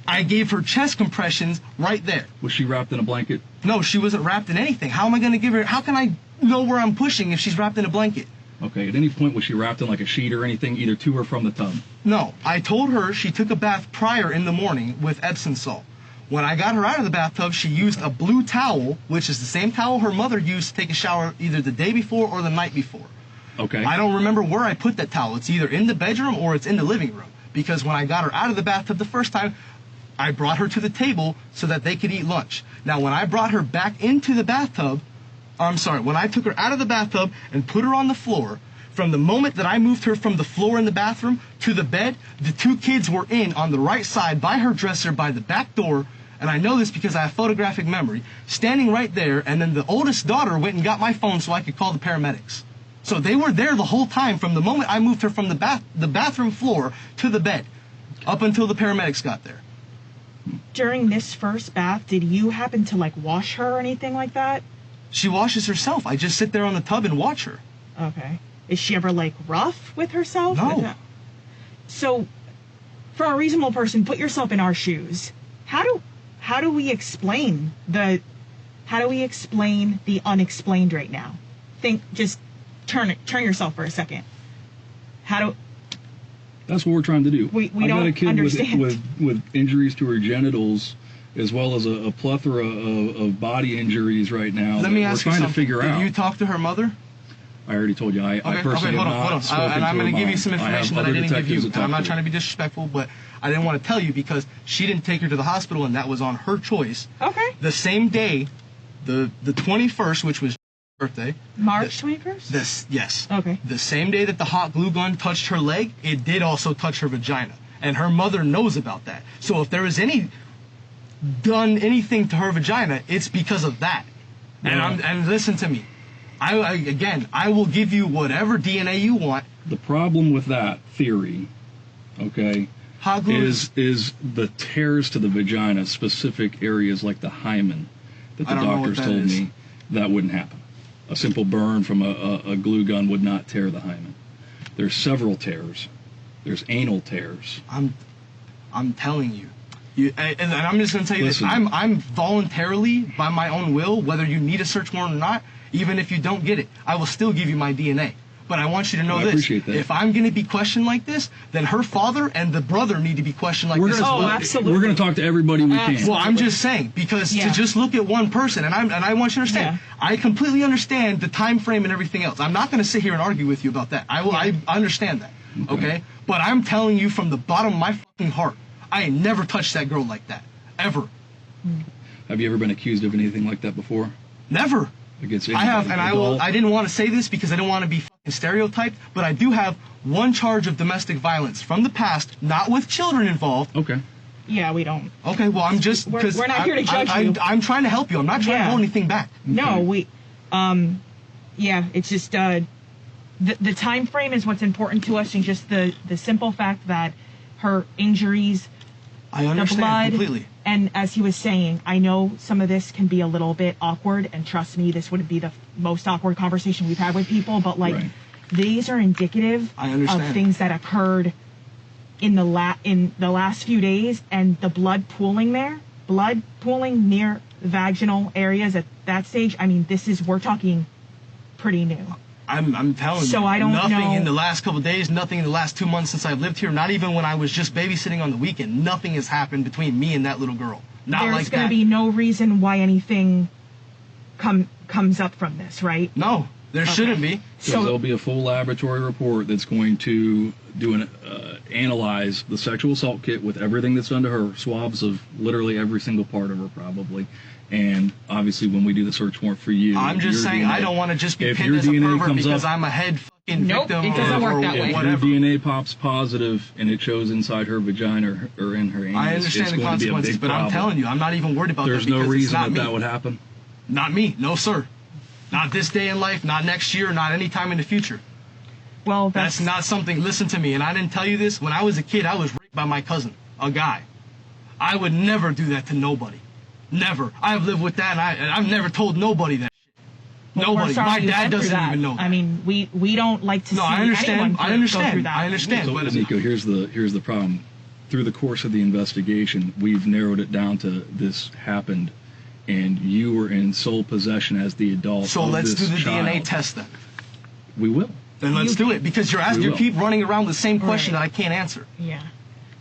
I gave her chest compressions right there. Was she wrapped in a blanket? No, she wasn't wrapped in anything. How am I going to give her? How can I know where I'm pushing if she's wrapped in a blanket? Okay, at any point was she wrapped in like a sheet or anything, either to or from the tub? No, I told her she took a bath prior in the morning with Epsom salt. When I got her out of the bathtub, she used a blue towel, which is the same towel her mother used to take a shower either the day before or the night before. Okay. I don't remember where I put that towel. It's either in the bedroom or it's in the living room. Because when I got her out of the bathtub the first time, I brought her to the table so that they could eat lunch. Now, when I brought her back into the bathtub, when I took her out of the bathtub and put her on the floor, from the moment that I moved her from the floor in the bathroom to the bed, the two kids were in on the right side by her dresser by the back door, and I know this because I have photographic memory, standing right there, and then the oldest daughter went and got my phone so I could call the paramedics. So they were there the whole time from the moment I moved her from the bathroom floor to the bed, up until the paramedics got there. During this first bath, did you happen to wash her or anything like that? She washes herself. I just sit there on the tub and watch her. Okay. Is she ever rough with herself? No. So, for a reasonable person, put yourself in our shoes. How do we explain the unexplained right now? Just turn yourself for a second. That's what we're trying to do. We I don't got a kid understand. with injuries to her genitals, as well as a plethora of body injuries right now. Let me ask you something. We're trying to figure out. Did you talk to her mother? I already told you. I personally hold have on. not spoken And I'm to going her to give you mom. some information that I didn't give you. And I'm not trying to be disrespectful, but I didn't want to tell you because she didn't take her to the hospital, and that was on her choice. Okay. The same day, the 21st, which was birthday. March 21st? Yes. Okay. The same day that the hot glue gun touched her leg, it did also touch her vagina. And her mother knows about that. So if there was done anything to her vagina, it's because of that. Yeah. And listen to me. I will give you whatever DNA you want. The problem with that theory, okay, Hot glue is the tears to the vagina, specific areas like the hymen that the I don't know what doctors that told is. me that wouldn't happen. A simple burn from a glue gun would not tear the hymen. There's several tears. There's anal tears. I'm telling you. And I'm just going to tell you Listen. this. I'm voluntarily, by my own will, whether you need a search warrant or not, even if you don't get it, I will still give you my DNA. But I want you to know I this. appreciate that. If I'm going to be questioned like this, then her father and the brother need to be questioned like this as well. absolutely. We're going to talk to everybody we can. Well, I'm just saying, because Yeah. to just look at one person, and I want you to understand, I completely understand the time frame and everything else. I'm not going to sit here and argue with you about that. I understand that, okay? But I'm telling you from the bottom of my fucking heart, I ain't never touched that girl like that, ever. Have you ever been accused of anything like that before? Never. Against I have, anybody, and adult? I didn't want to say this because I didn't want to be fucking stereotyped, but I do have one charge of domestic violence from the past, not with children involved. Okay. Yeah, we don't. Okay, well, I'm just We're because not here to judge you. I'm trying to help you. I'm not trying to Yeah. hold anything back. No, we, yeah, it's just, the time frame is what's important to us, and just the simple fact that her injuries, I the understand blood, completely. and as he was saying, I know some of this can be a little bit awkward, and trust me, this wouldn't be the most awkward conversation we've had with people, but like, Right. these are indicative I understand. of things that occurred in the last few days, and the blood pooling near vaginal areas at that stage. I mean, we're talking pretty new. I'm telling you. So I don't nothing know- in the last couple of days, nothing in the last 2 months since I've lived here, not even when I was just babysitting on the weekend. Nothing has happened between me and that little girl. Not There's like going that. to be no reason why anything comes up from this, right? No, there shouldn't be. So there'll be a full laboratory report that's going to analyze the sexual assault kit with everything that's done to her, swabs of literally every single part of her probably. And obviously when we do the search warrant for you, I'm just your saying DNA I don't want to just be if pinned your as a DNA pervert comes because up, I'm a head fucking Nope, victim it doesn't or work that way. if whatever. your DNA pops positive and it shows inside her vagina or in her anus, I it's understand the going to be a consequences, big but I'm problem. telling you, I'm not even worried about There's that no because it's reason not that me. that would happen. Not me, no sir. Not this day in life, not next year, not any time in the future. Well, That's not something, listen to me, and I didn't tell you this, when I was a kid, I was raped by my cousin, a guy. I would never do that to nobody. Never. I've lived with that, and I've never told nobody that shit. Well, we're Nobody. sorry My you dad went through doesn't that. even know that. I mean, we don't like to No, see I understand. anyone I go understand. through that. I understand. So, But Nico, here's the problem. Through the course of the investigation, we've narrowed it down to this happened, and you were in sole possession as the adult. so of let's this do the child. DNA test then. We will. Then let's do it because We you will. keep running around with the same question Right. that I can't answer. Yeah.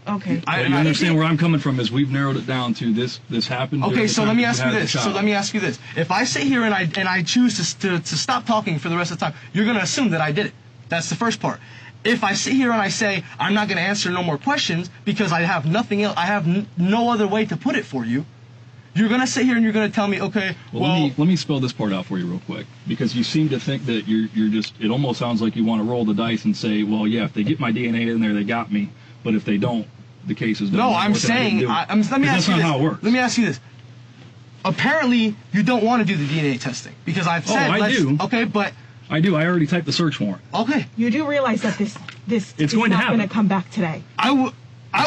Okay. But you understand where I'm coming from is we've narrowed it down to this happened. during Okay, the so time let me that ask you you had the this. So child. let me ask you this. If I sit here and I choose to stop talking for the rest of the time, you're going to assume that I did it. That's the first part. If I sit here and I say I'm not going to answer no more questions because I have nothing else, I have no other way to put it for you, you're going to sit here and you're going to tell me, okay, Well, let me spell this part out for you real quick, because you seem to think that you're just, it almost sounds like you want to roll the dice and say, well, yeah, if they get my DNA in there, they got me, but if they don't, the case is done. no, I'm saying, let me ask you that's not this. how it works. Let me ask you this. Apparently, you don't want to do the DNA testing because I've said, I do. Okay, but, I do. I already typed the search warrant. okay, You do realize that this It's is going to not happen. going to come back today. I would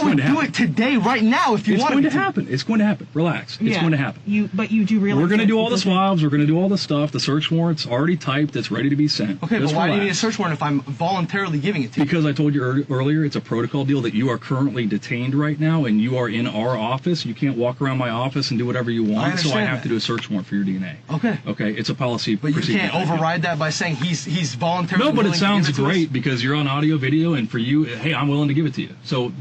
going to do happen. it today, right now, if you It's wanted going to me happen. It's going to happen. Relax. It's Yeah. going to happen. But you do realize We're going to that do all the because swabs. We're going to do all the stuff. The search warrant's already typed. It's ready to be sent. Okay, Just but why do you need a relax. search warrant if I'm voluntarily giving it to you? Because I told you earlier, it's a protocol deal that you are currently detained right now, and you are in our office. You can't walk around my office and do whatever you want, so I understand have that. to do a search warrant for your DNA. Okay. Okay, it's a policy. But you procedure can't thing. override that by saying he's voluntarily. No, but willing it to sounds give it to us? great because you're on audio, video, and for you, hey, I'm willing to give it to you. So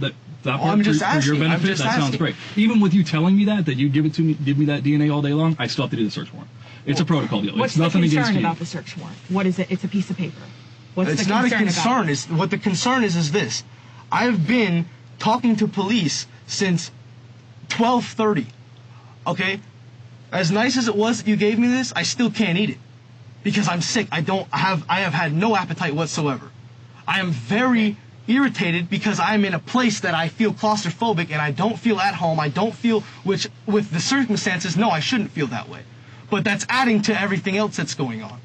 that part I'm just for asking. your I'm benefit, just that sounds asking. great. Even with you telling me that you give it to me, give me that DNA all day long, I still have to do the search warrant. It's a protocol deal. What's It's nothing the against concern you. about the search warrant? What is it? It's a piece of paper. What's It's the not a concern concern. about it? It's what the concern is this. I've been talking to police since 12:30. Okay, as nice as it was that you gave me this, I still can't eat it because I'm sick. I have had no appetite whatsoever. I am very irritated because I'm in a place that I feel claustrophobic and I don't feel at home. I don't feel, which with the circumstances, no, I shouldn't feel that way. But that's adding to everything else that's going on.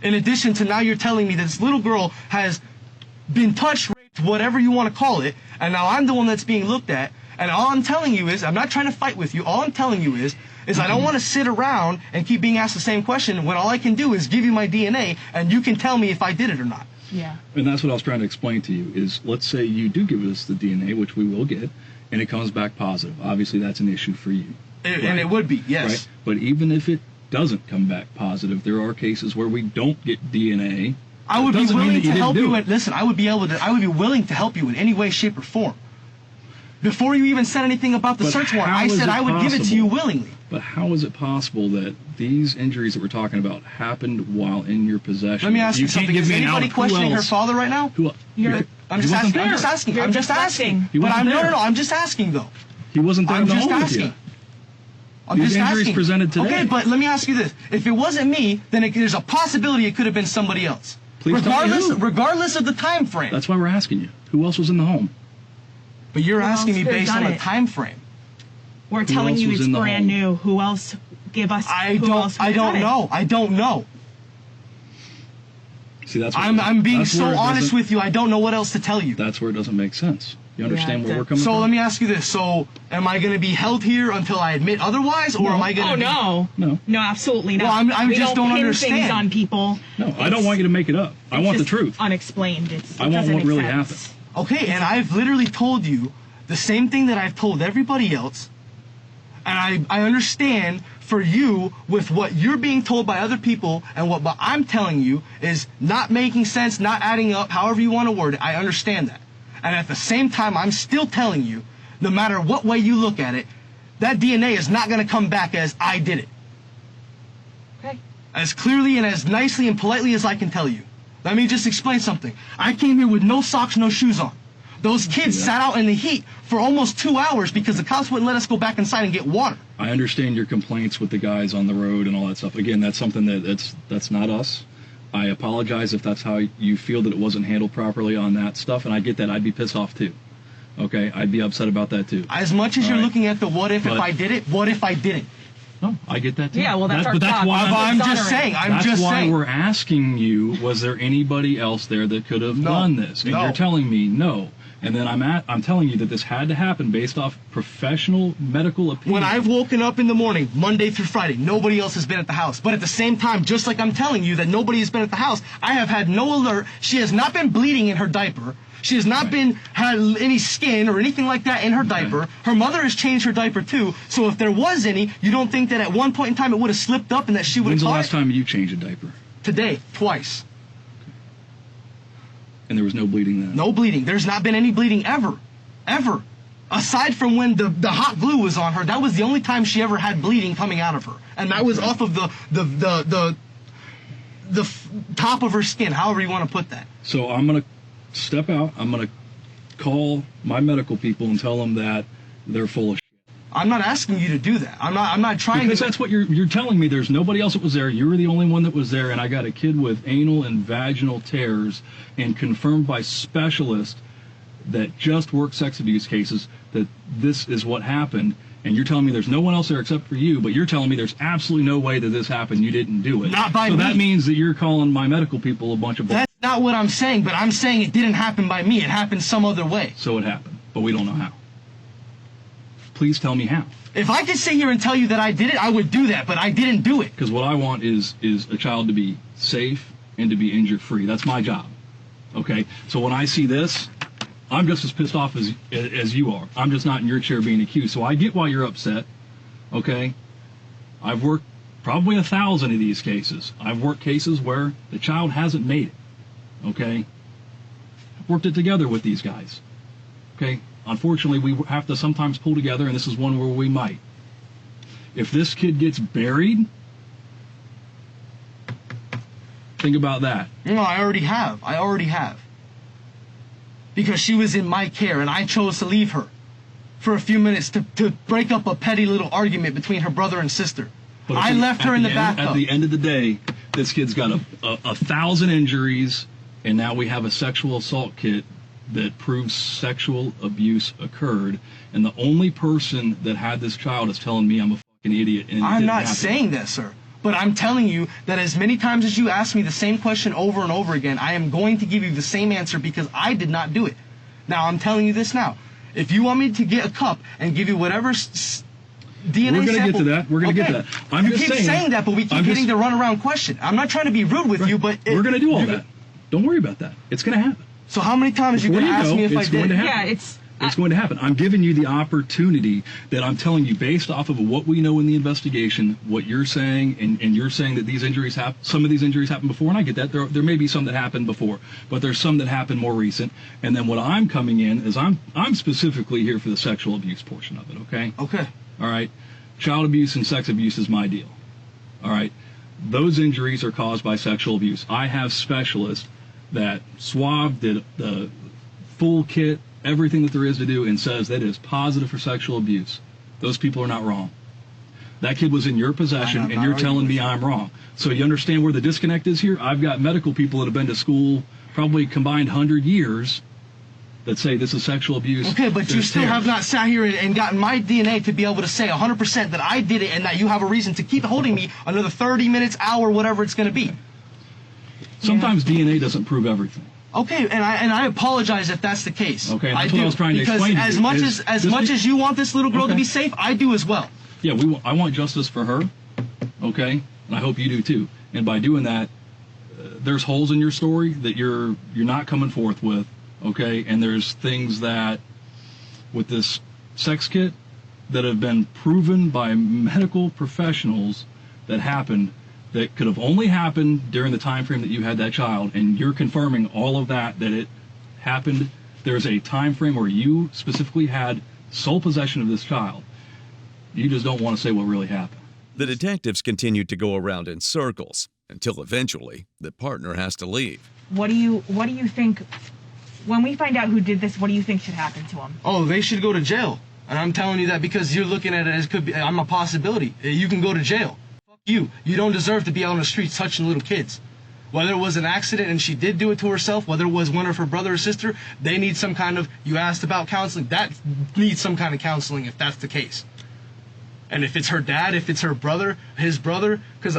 In addition to now you're telling me that this little girl has been touched, raped, whatever you want to call it, and now I'm the one that's being looked at, and all I'm telling you is, I'm not trying to fight with you, all I'm telling you is I don't want to sit around and keep being asked the same question when all I can do is give you my DNA and you can tell me if I did it or not. Yeah. And that's what I was trying to explain to you is, let's say you do give us the DNA, which we will get, and it comes back positive. Obviously, that's an issue for you. And it would be, yes. Right? But even if it doesn't come back positive, there are cases where we don't get DNA. I would be willing to help you. Listen, I would be willing to help you in any way, shape, or form. Before you even said anything about the search warrant, I said I would give it to you willingly. But how is it possible that these injuries that we're talking about happened while in your possession? Let me ask you something. Is anybody questioning her father right now? I'm just asking. I'm just asking. But I'm just asking though. He wasn't there in the home with you. I'm just asking. Injuries presented today. Okay, but let me ask you this. If it wasn't me, then there's a possibility it could have been somebody else. Please tell me who. Regardless of the time frame. That's why we're asking you. Who else was in the home? But you're asking me based on a time frame. We're telling you it's brand new. Who else? Give us. I don't know. See, that's. I'm being so honest with you. I don't know what else to tell you. That's where it doesn't make sense. You understand where we're coming from? So let me ask you this. So am I going to be held here until I admit otherwise, or am I going to? Oh no. No, absolutely not. Well, I just don't understand. Things on people. No, I don't want you to make it up. I want the truth. Unexplained. I want what really happened. Okay, and I've literally told you the same thing that I've told everybody else. And I understand for you with what you're being told by other people and what I'm telling you is not making sense, not adding up, however you want to word it. I understand that. And at the same time, I'm still telling you, no matter what way you look at it, that DNA is not going to come back as I did it. Okay. As clearly and as nicely and politely as I can tell you. Let me just explain something. I came here with no socks, no shoes on. Those kids sat out in the heat for almost 2 hours because the cops wouldn't let us go back inside and get water. I understand your complaints with the guys on the road and all that stuff. Again, that's something that's not us. I apologize if that's how you feel that it wasn't handled properly on that stuff, and I get that. I'd be pissed off too. Okay, I'd be upset about that too. As much as you're looking at the what if I did it, what if I didn't? No, I get that too. Yeah, well, that's our job. I'm just saying. That's why we're asking you, was there anybody else there that could have done this? And you're telling me no. And then I'm telling you that this had to happen based off professional medical opinion. When I've woken up in the morning, Monday through Friday, nobody else has been at the house. But at the same time, just like I'm telling you that nobody has been at the house, I have had no alert. She has not been bleeding in her diaper. She has not had any skin or anything like that in her diaper. Her mother has changed her diaper too. So if there was any, you don't think that at one point in time it would have slipped up and that she would have When's the last time you changed a diaper? Today, twice. And there was no bleeding then? No bleeding. There's not been any bleeding ever. Ever. Aside from when the hot glue was on her, that was the only time she ever had bleeding coming out of her. And that was off of the top of her skin, however you want to put that. So I'm going to step out. I'm going to call my medical people and tell them that they're full of shit. I'm not asking you to do that. I'm not trying because that's what you're telling me. There's nobody else that was there. You were the only one that was there, and I got a kid with anal and vaginal tears, and confirmed by specialists that just work sex abuse cases that this is what happened. And you're telling me there's no one else there except for you, but you're telling me there's absolutely no way that this happened. You didn't do it. Not by me. So that means that you're calling my medical people a bunch of bullshit. That's not what I'm saying, but I'm saying it didn't happen by me. It happened some other way. So it happened, but we don't know how. Please tell me how. If I could sit here and tell you that I did it, I would do that, but I didn't do it. Because what I want is a child to be safe and to be injury-free. That's my job. Okay? So when I see this, I'm just as pissed off as you are. I'm just not in your chair being accused. So I get why you're upset. Okay? I've worked probably 1,000 of these cases. I've worked cases where the child hasn't made it. Okay? I've worked it together with these guys. Okay? Unfortunately, we have to sometimes pull together, and this is one where we might. If this kid gets buried, think about that. No, I already have. Because she was in my care, and I chose to leave her for a few minutes to break up a petty little argument between her brother and sister. But I left her in the bathtub. At the end of the day, this kid's got 1,000 injuries, and now we have a sexual assault kit that proves sexual abuse occurred, and the only person that had this child is telling me I'm a fucking idiot. And I'm not saying that, sir. But I'm telling you that as many times as you ask me the same question over and over again, I am going to give you the same answer because I did not do it. Now, I'm telling you this now. If you want me to get a cup and give you whatever DNA We're going to sample, get to that. We're going to get to that. I'm you just keep saying that, but we keep getting the runaround question. I'm not trying to be rude with you, but... we're going to do all that. Don't worry about that. It's going to happen. So how many times you going to ask me if I did? Yeah, it's going to happen. I'm giving you the opportunity that I'm telling you based off of what we know in the investigation, what you're saying, and you're saying that these injuries some of these injuries happened before, and I get that. There may be some that happened before, but there's some that happened more recent. And then what I'm coming in is I'm specifically here for the sexual abuse portion of it, okay? Okay. All right. Child abuse and sex abuse is my deal. All right. Those injuries are caused by sexual abuse. I have specialists that swab, did the full kit, everything that there is to do, and says that it is positive for sexual abuse. Those people are not wrong. That kid was in your possession, and you're telling me I'm wrong. So you understand where the disconnect is here? I've got medical people that have been to school probably combined 100 years that say this is sexual abuse. Okay, but you still have not sat here and gotten my DNA to be able to say 100% that I did it and that you have a reason to keep holding me another 30 minutes, hour, whatever it's going to be. Sometimes DNA doesn't prove everything. Okay, and I apologize if that's the case. Okay, that's what I was trying to explain to you. Because as much as you want this little girl to be safe, I do as well. Yeah, I want justice for her, okay? And I hope you do too. And by doing that, there's holes in your story that you're not coming forth with, okay? And there's things that, with this sex kit, that have been proven by medical professionals that happened, that could have only happened during the time frame that you had that child, and you're confirming all of that it happened. There's a time frame where you specifically had sole possession of this child. You just don't want to say what really happened. The detectives continued to go around in circles until eventually the partner has to leave. What do you think, when we find out who did this, what do you think should happen to him? Oh, they should go to jail. And I'm telling you that because you're looking at it as I'm a possibility. You can go to jail. You don't deserve to be out on the streets touching little kids. Whether it was an accident and she did do it to herself, whether it was one of her brother or sister, they need some kind of, you asked about counseling, that needs some kind of counseling if that's the case. And if it's her dad, if it's her brother, his brother, because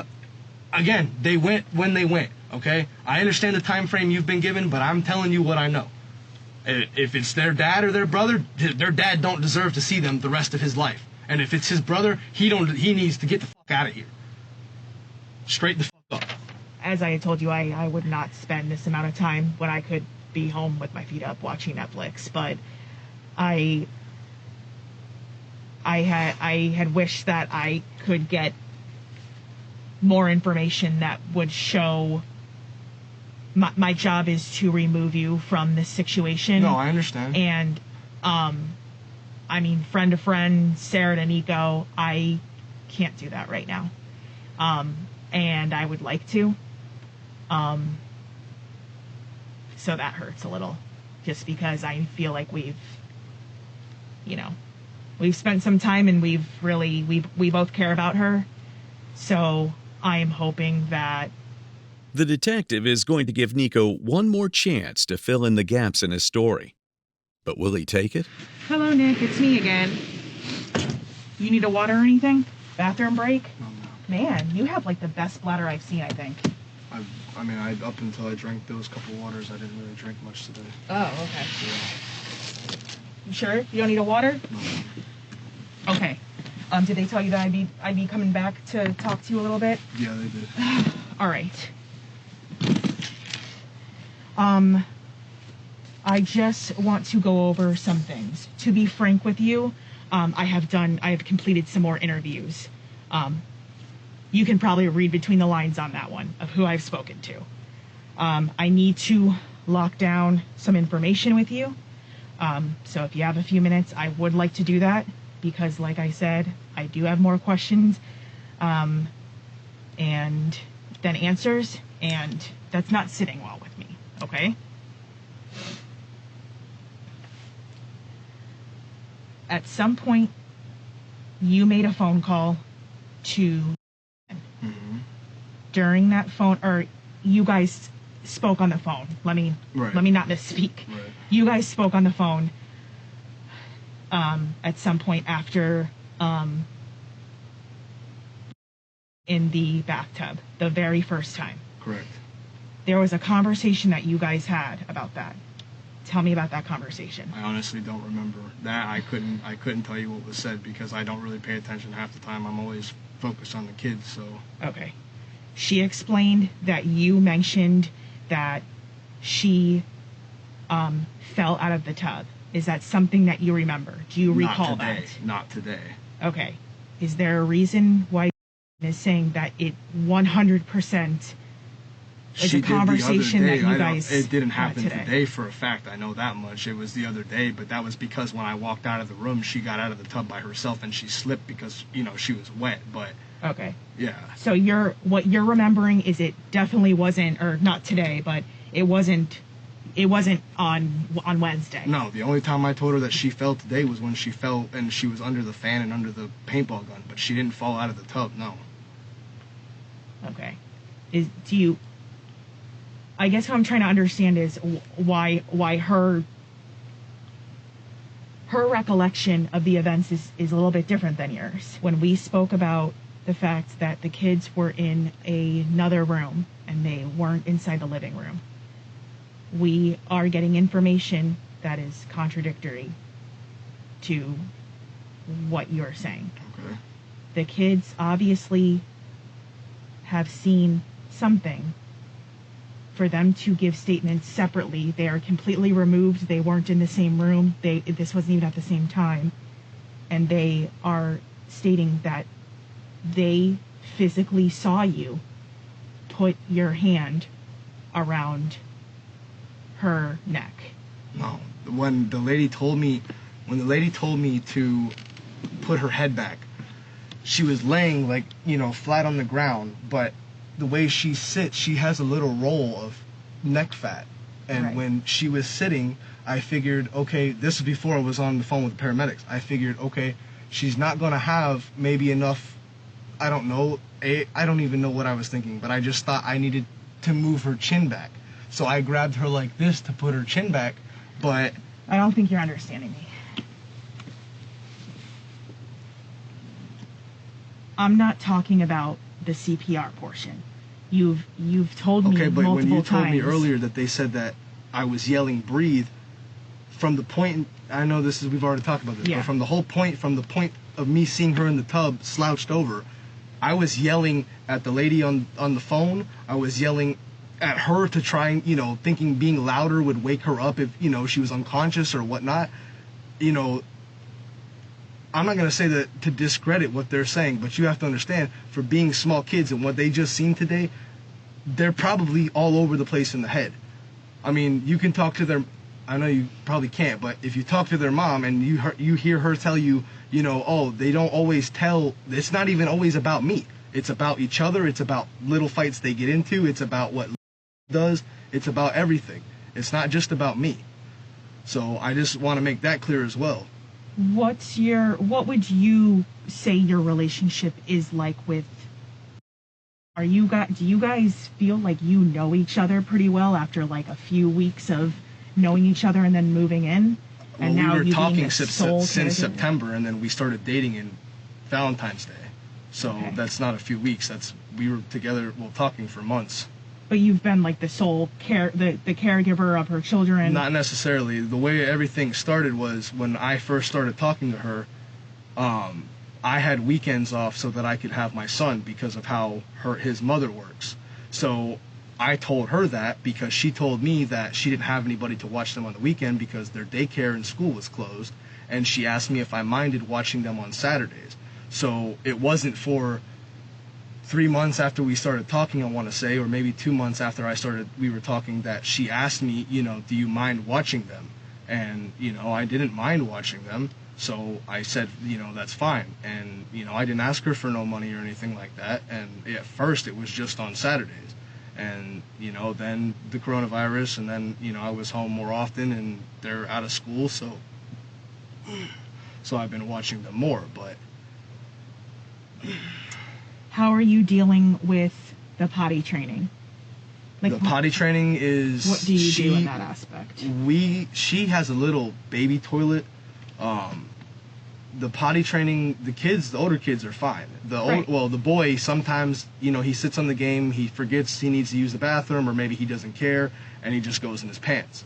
again, they went when they went, okay? I understand the time frame you've been given, but I'm telling you what I know. If it's their dad or their brother, their dad don't deserve to see them the rest of his life. And if it's his brother, he needs to get the fuck out of here. Straight the fuck up. As I had told you, I would not spend this amount of time when I could be home with my feet up watching Netflix, but I had wished that I could get more information that would show my job is to remove you from this situation. No, I understand. And I mean, friend to friend, Sarah to Nico, I can't do that right now. And I would like to. So that hurts a little, just because I feel like we've spent some time and we both care about her. So I am hoping that The detective is going to give Nico one more chance to fill in the gaps in his story. But will he take it? Hello, Nick. It's me again. You need a water or anything? Bathroom break? No. Man, you have like the best bladder I've seen, I think. Up until I drank those couple waters, I didn't really drink much today. Oh, okay. Yeah. You sure? You don't need a water? No. Okay. Did they tell you that I'd be coming back to talk to you a little bit? Yeah, they did. All right. I just want to go over some things. To be frank with you, I have completed some more interviews. You can probably read between the lines on that one of who I've spoken to. I need to lock down some information with you. So if you have a few minutes, I would like to do that because, like I said, I do have more questions and then answers, and that's not sitting well with me, okay? At some point, you made a phone call to... Mm-hmm. During that phone, or you guys spoke on the phone. Let me not misspeak. Right. You guys spoke on the phone at some point after in the bathtub the very first time. Correct. There was a conversation that you guys had about that. Tell me about that conversation. I honestly don't remember that. I couldn't tell you what was said because I don't really pay attention half the time. I'm always focused on the kids, so. Okay. She explained that you mentioned that she fell out of the tub. Is that something that you remember? Do you recall that? Not today. Okay. Is there a reason why is saying that it 100% is a conversation that you guys it didn't happen today? Today for a fact. I know that much. It was the other day, but that was because when I walked out of the room, she got out of the tub by herself and she slipped because, she was wet, but okay. Yeah. So what you're remembering is it definitely wasn't, or not today, but it wasn't on Wednesday. No, the only time I told her that she fell today was when she fell and she was under the fan and under the paintball gun, but she didn't fall out of the tub, no. Okay. I guess what I'm trying to understand is why her recollection of the events is a little bit different than yours. When we spoke about the fact that the kids were in another room and they weren't inside the living room, we are getting information that is contradictory to what you're saying. Okay. The kids obviously have seen something. For them to give statements separately, they are completely removed. They weren't in the same room. This wasn't even at the same time. And they are stating that they physically saw you put your hand around her neck. No. When the lady told me to put her head back, she was laying flat on the ground, but the way she sits, she has a little roll of neck fat. And right. When she was sitting, I figured, okay, this is before I was on the phone with the paramedics. I figured, okay, she's not going to have maybe enough, I don't know, I don't even know what I was thinking, but I just thought I needed to move her chin back. So I grabbed her like this to put her chin back, but... I don't think you're understanding me. I'm not talking about the CPR portion. You've told me okay, but multiple when you told times. me earlier that they said that I was yelling breathe, from the point, I know we've already talked about this, yeah. but from the point of me seeing her in the tub slouched over, I was yelling at the lady on the phone. I was yelling at her to try and, thinking being louder would wake her up if, she was unconscious or whatnot. I'm not going to say that to discredit what they're saying, but you have to understand, for being small kids and what they just seen today, they're probably all over the place in the head. I mean, you can talk to their, I know you probably can't, but if you talk to their mom and you hear her tell you, oh, they don't always tell, it's not even always about me. It's about each other. It's about little fights they get into. It's about what does. It's about everything. It's not just about me. So I just want to make that clear as well. What would you say your relationship is like with, do you guys feel like you know each other pretty well after like a few weeks of knowing each other and then moving in? And well, now we were you talking since caregiver? September, and then we started dating in Valentine's Day. So okay. That's not a few weeks. We were together, talking for months. But you've been like the sole the caregiver of her children? Not necessarily. The way everything started was when I first started talking to her, I had weekends off so that I could have my son because of how his mother works. So I told her that because she told me that she didn't have anybody to watch them on the weekend because their daycare and school was closed, and she asked me if I minded watching them on Saturdays. So it wasn't for 3 months after we started talking, I want to say, or maybe 2 months after we were talking, that she asked me, do you mind watching them? And, I didn't mind watching them. So I said, that's fine. And, I didn't ask her for no money or anything like that. And at first it was just on Saturdays. And, then the coronavirus, and then, I was home more often and they're out of school. So I've been watching them more, but... How are you dealing with the potty training? The potty training is... What do you do in that aspect? She has a little baby toilet. the potty training, the older kids are fine. Right. The boy, sometimes, he sits on the game, he forgets he needs to use the bathroom, or maybe he doesn't care, and he just goes in his pants.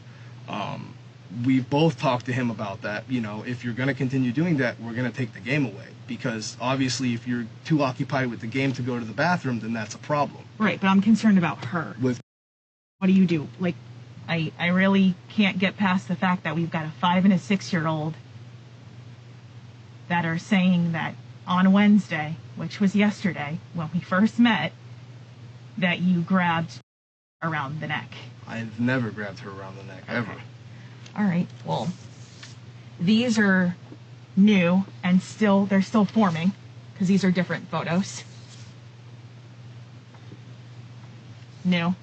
We've both talked to him about that. If you're going to continue doing that, we're going to take the game away. Because obviously if you're too occupied with the game to go to the bathroom, then that's a problem. Right, but I'm concerned about her. What do you do? Like, I really can't get past the fact that we've got a 5 and a 6-year-old that are saying that on Wednesday, which was yesterday when we first met, that you grabbed around the neck. I've never grabbed her around the neck, ever. All right, well, these are new and they're still forming, because these are different photos. New.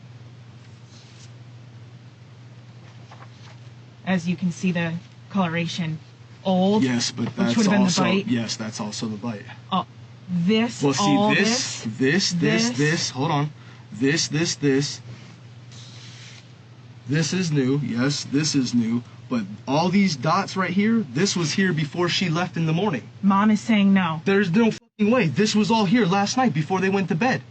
As you can see, the coloration. Old. Yes, but which would have been the bite. Yes, that's also the bite. Oh, this. Well, see, all this. Hold on. This. This is new. Yes, this is new. But all these dots right here, this was here before she left in the morning. Mom is saying no. There's no fucking way. This was all here last night before they went to bed.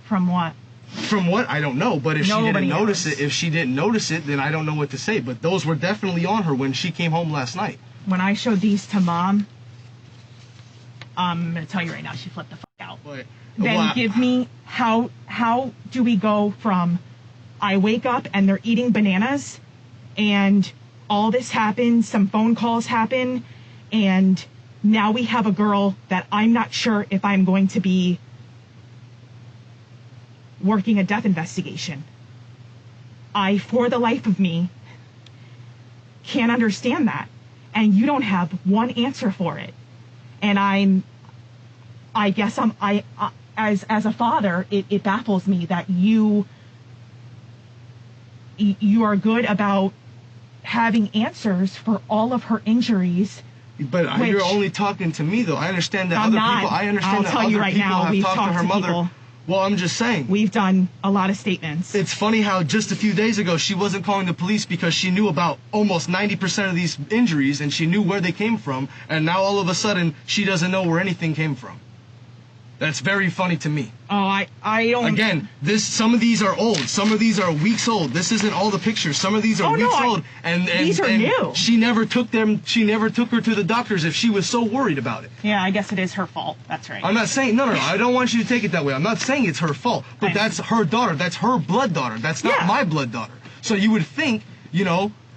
From what? From what? I don't know. But if she didn't notice knows. it, then I don't know what to say. But those were definitely on her when she came home last night. When I showed these to Mom, I'm going to tell you right now, she flipped the fuck out. Give me, how do we go from I wake up and they're eating bananas and all this happens, some phone calls happen, and now we have a girl that I'm not sure if I'm going to be working a death investigation. I, for the life of me, can't understand that. And you don't have one answer for it. And as a father, it baffles me that you are good about having answers for all of her injuries. But you're only talking to me, though. I understand that other people. I understand that other people have talked to her mother. Well, I'm just saying. We've done a lot of statements. It's funny how just a few days ago she wasn't calling the police because she knew about almost 90% of these injuries and she knew where they came from, and now all of a sudden she doesn't know where anything came from. That's very funny to me. Oh, I don't... Again, some of these are old. Some of these are weeks old. This isn't all the pictures. Some of these are weeks old. And these are new. She never took her to the doctors if she was so worried about it. Yeah, I guess it is her fault. That's right. I'm not saying... No. I don't want you to take it that way. I'm not saying it's her fault. But that's her daughter. That's her blood daughter. That's not my blood daughter. So you would think,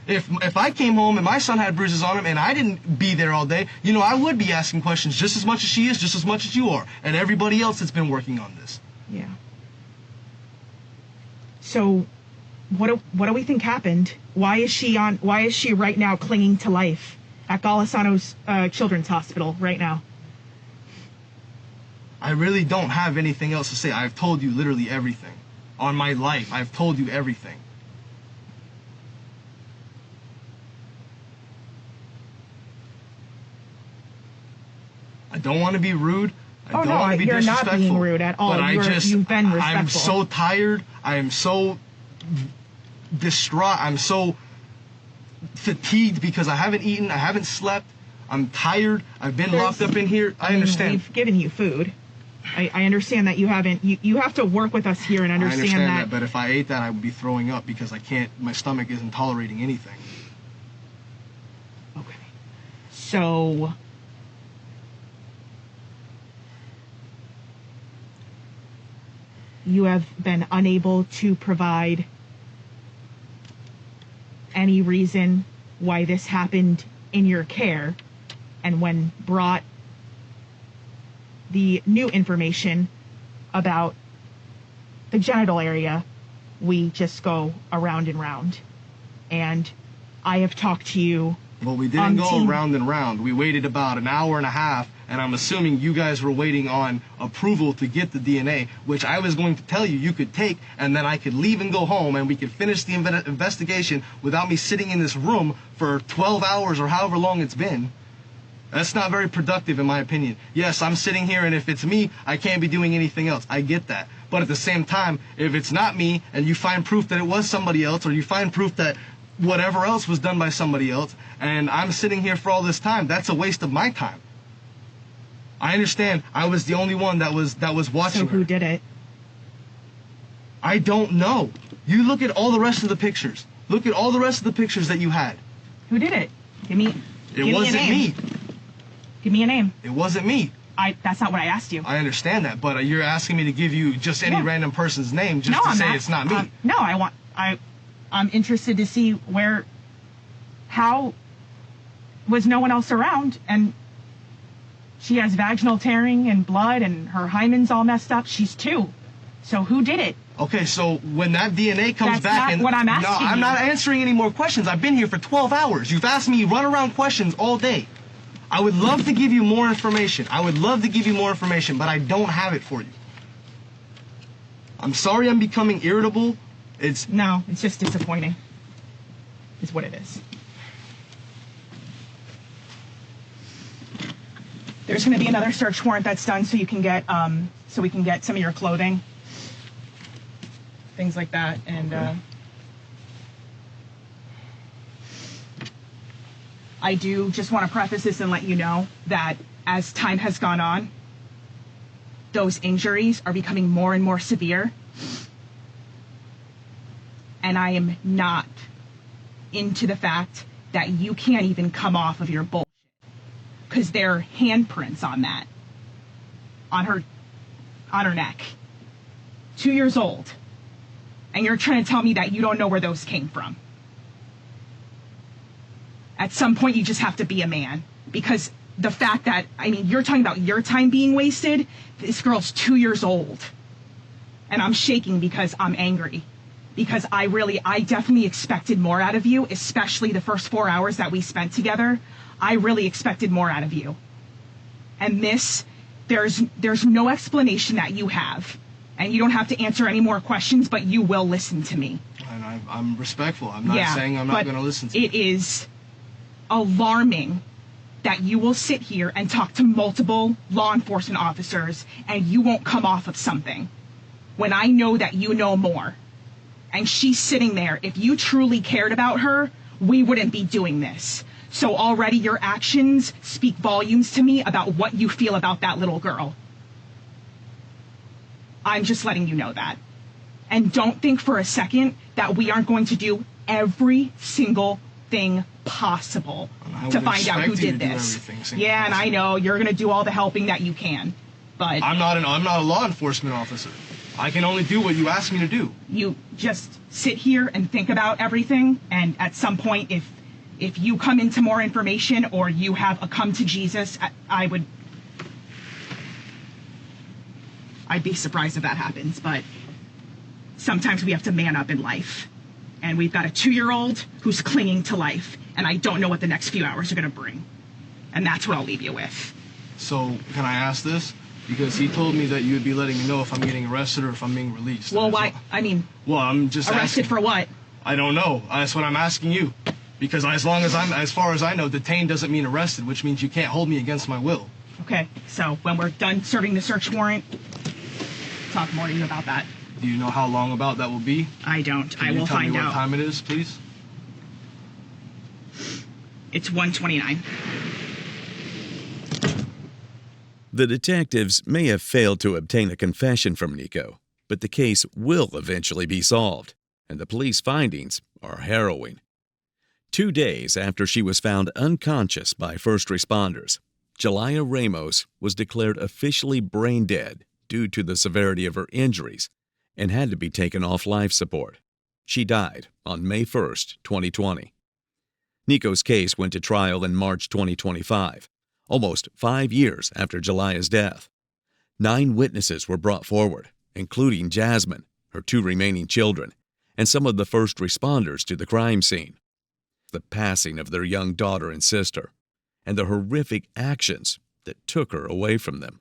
if I came home and my son had bruises on him and I didn't be there all day, I would be asking questions just as much as she is, just as much as you are, and everybody else that's been working on this. Yeah. So, what do we think happened? Why is she right now clinging to life at Golisano's Children's Hospital right now? I really don't have anything else to say. I've told you literally everything. On my life, I've told you everything. I don't want to be rude. I don't want to be disrespectful. You're not being rude at all. But You've been respectful. I'm so tired. I am so distraught. I'm so fatigued because I haven't eaten. I haven't slept. I'm tired. I've been locked up in here. I understand. We've given you food. I understand that you haven't. You have to work with us here and understand that. I understand that, but if I ate that, I would be throwing up because I can't. My stomach isn't tolerating anything. Okay. So. You have been unable to provide any reason why this happened in your care, and when brought the new information about the genital area, we just go around and round. And I have talked to you. Well, we didn't go round and round. We waited about an hour and a half, and I'm assuming you guys were waiting on approval to get the DNA, which I was going to tell you could take, and then I could leave and go home, and we could finish the investigation without me sitting in this room for 12 hours or however long it's been. That's not very productive, in my opinion. Yes, I'm sitting here, and if it's me, I can't be doing anything else. I get that. But at the same time, if it's not me, and you find proof that it was somebody else, or you find proof that whatever else was done by somebody else, and I'm sitting here for all this time. That's a waste of my time. I understand I was the only one that was watching So who her. did it? I don't know. You look at all the rest of the pictures. Look at all the rest of the pictures that you had. Who did it? Give me It a wasn't name. me. Give me a name. It wasn't me. That's not what I asked you. I understand that, but you're asking me to give you just any Yeah. random person's name just No, to I'm say not. it's not me. No, I'm interested to see how was no one else around, and she has vaginal tearing and blood and her hymen's all messed up. She's 2. So who did it? Okay, so when that DNA comes That's back not and what I'm asking no, I'm you. not answering any more questions. I've been here for 12 hours. You've asked me run around questions all day. I would love to give you more information. But I don't have it for you. I'm sorry I'm becoming irritable. It's just disappointing. Is what it is. There's going to be another search warrant that's done so you can get so we can get some of your clothing, things like that, and Okay. I do just want to preface this and let you know that as time has gone on, those injuries are becoming more and more severe, and I am not into the fact that you can't even come off of your bullshit, because there are handprints on that, on her neck. 2 years old, and you're trying to tell me that you don't know where those came from. At some point, you just have to be a man, because the fact that, you're talking about your time being wasted. This girl's 2 years old, and I'm shaking because I'm angry, because I definitely expected more out of you, especially the first 4 hours that we spent together. I really expected more out of you. And this, there's no explanation that you have, and you don't have to answer any more questions, but you will listen to me. And I'm respectful. I'm not saying I'm not going to listen to you. It is alarming that you will sit here and talk to multiple law enforcement officers and you won't come off of something when I know that you know more. And she's sitting there. If you truly cared about her, we wouldn't be doing this. So already your actions speak volumes to me about what you feel about that little girl. I'm just letting you know that. And don't think for a second that we aren't going to do every single thing possible to find out who did this. Yeah, and I know you're going to do all the helping that you can, but I'm not a law enforcement officer. I can only do what you ask me to do. You just sit here and think about everything, and at some point, if you come into more information or you have a come to Jesus, I'd be surprised if that happens, but sometimes we have to man up in life. And we've got a 2-year-old who's clinging to life, and I don't know what the next few hours are going to bring. And that's what I'll leave you with. So, can I ask this? Because he told me that you would be letting me know if I'm getting arrested or if I'm being released. Well, why? Well, I'm just arrested asking. for what? I don't know. That's what I'm asking you. Because as far as I know, detained doesn't mean arrested, which means you can't hold me against my will. Okay, so when we're done serving the search warrant, talk more to you about that. Do you know how long about that will be? I don't. I will find out. Can you tell me what time it is, please? It's 1:29. The detectives may have failed to obtain a confession from Nico, but the case will eventually be solved, and the police findings are harrowing. 2 days after she was found unconscious by first responders, Jalaiah Ramos was declared officially brain dead due to the severity of her injuries and had to be taken off life support. She died on May 1st, 2020. Nico's case went to trial in March 2025, almost 5 years after Jalaiah's death. 9 witnesses were brought forward, including Jasmine, her 2 remaining children, and some of the first responders to the crime scene. The passing of their young daughter and sister, and the horrific actions that took her away from them.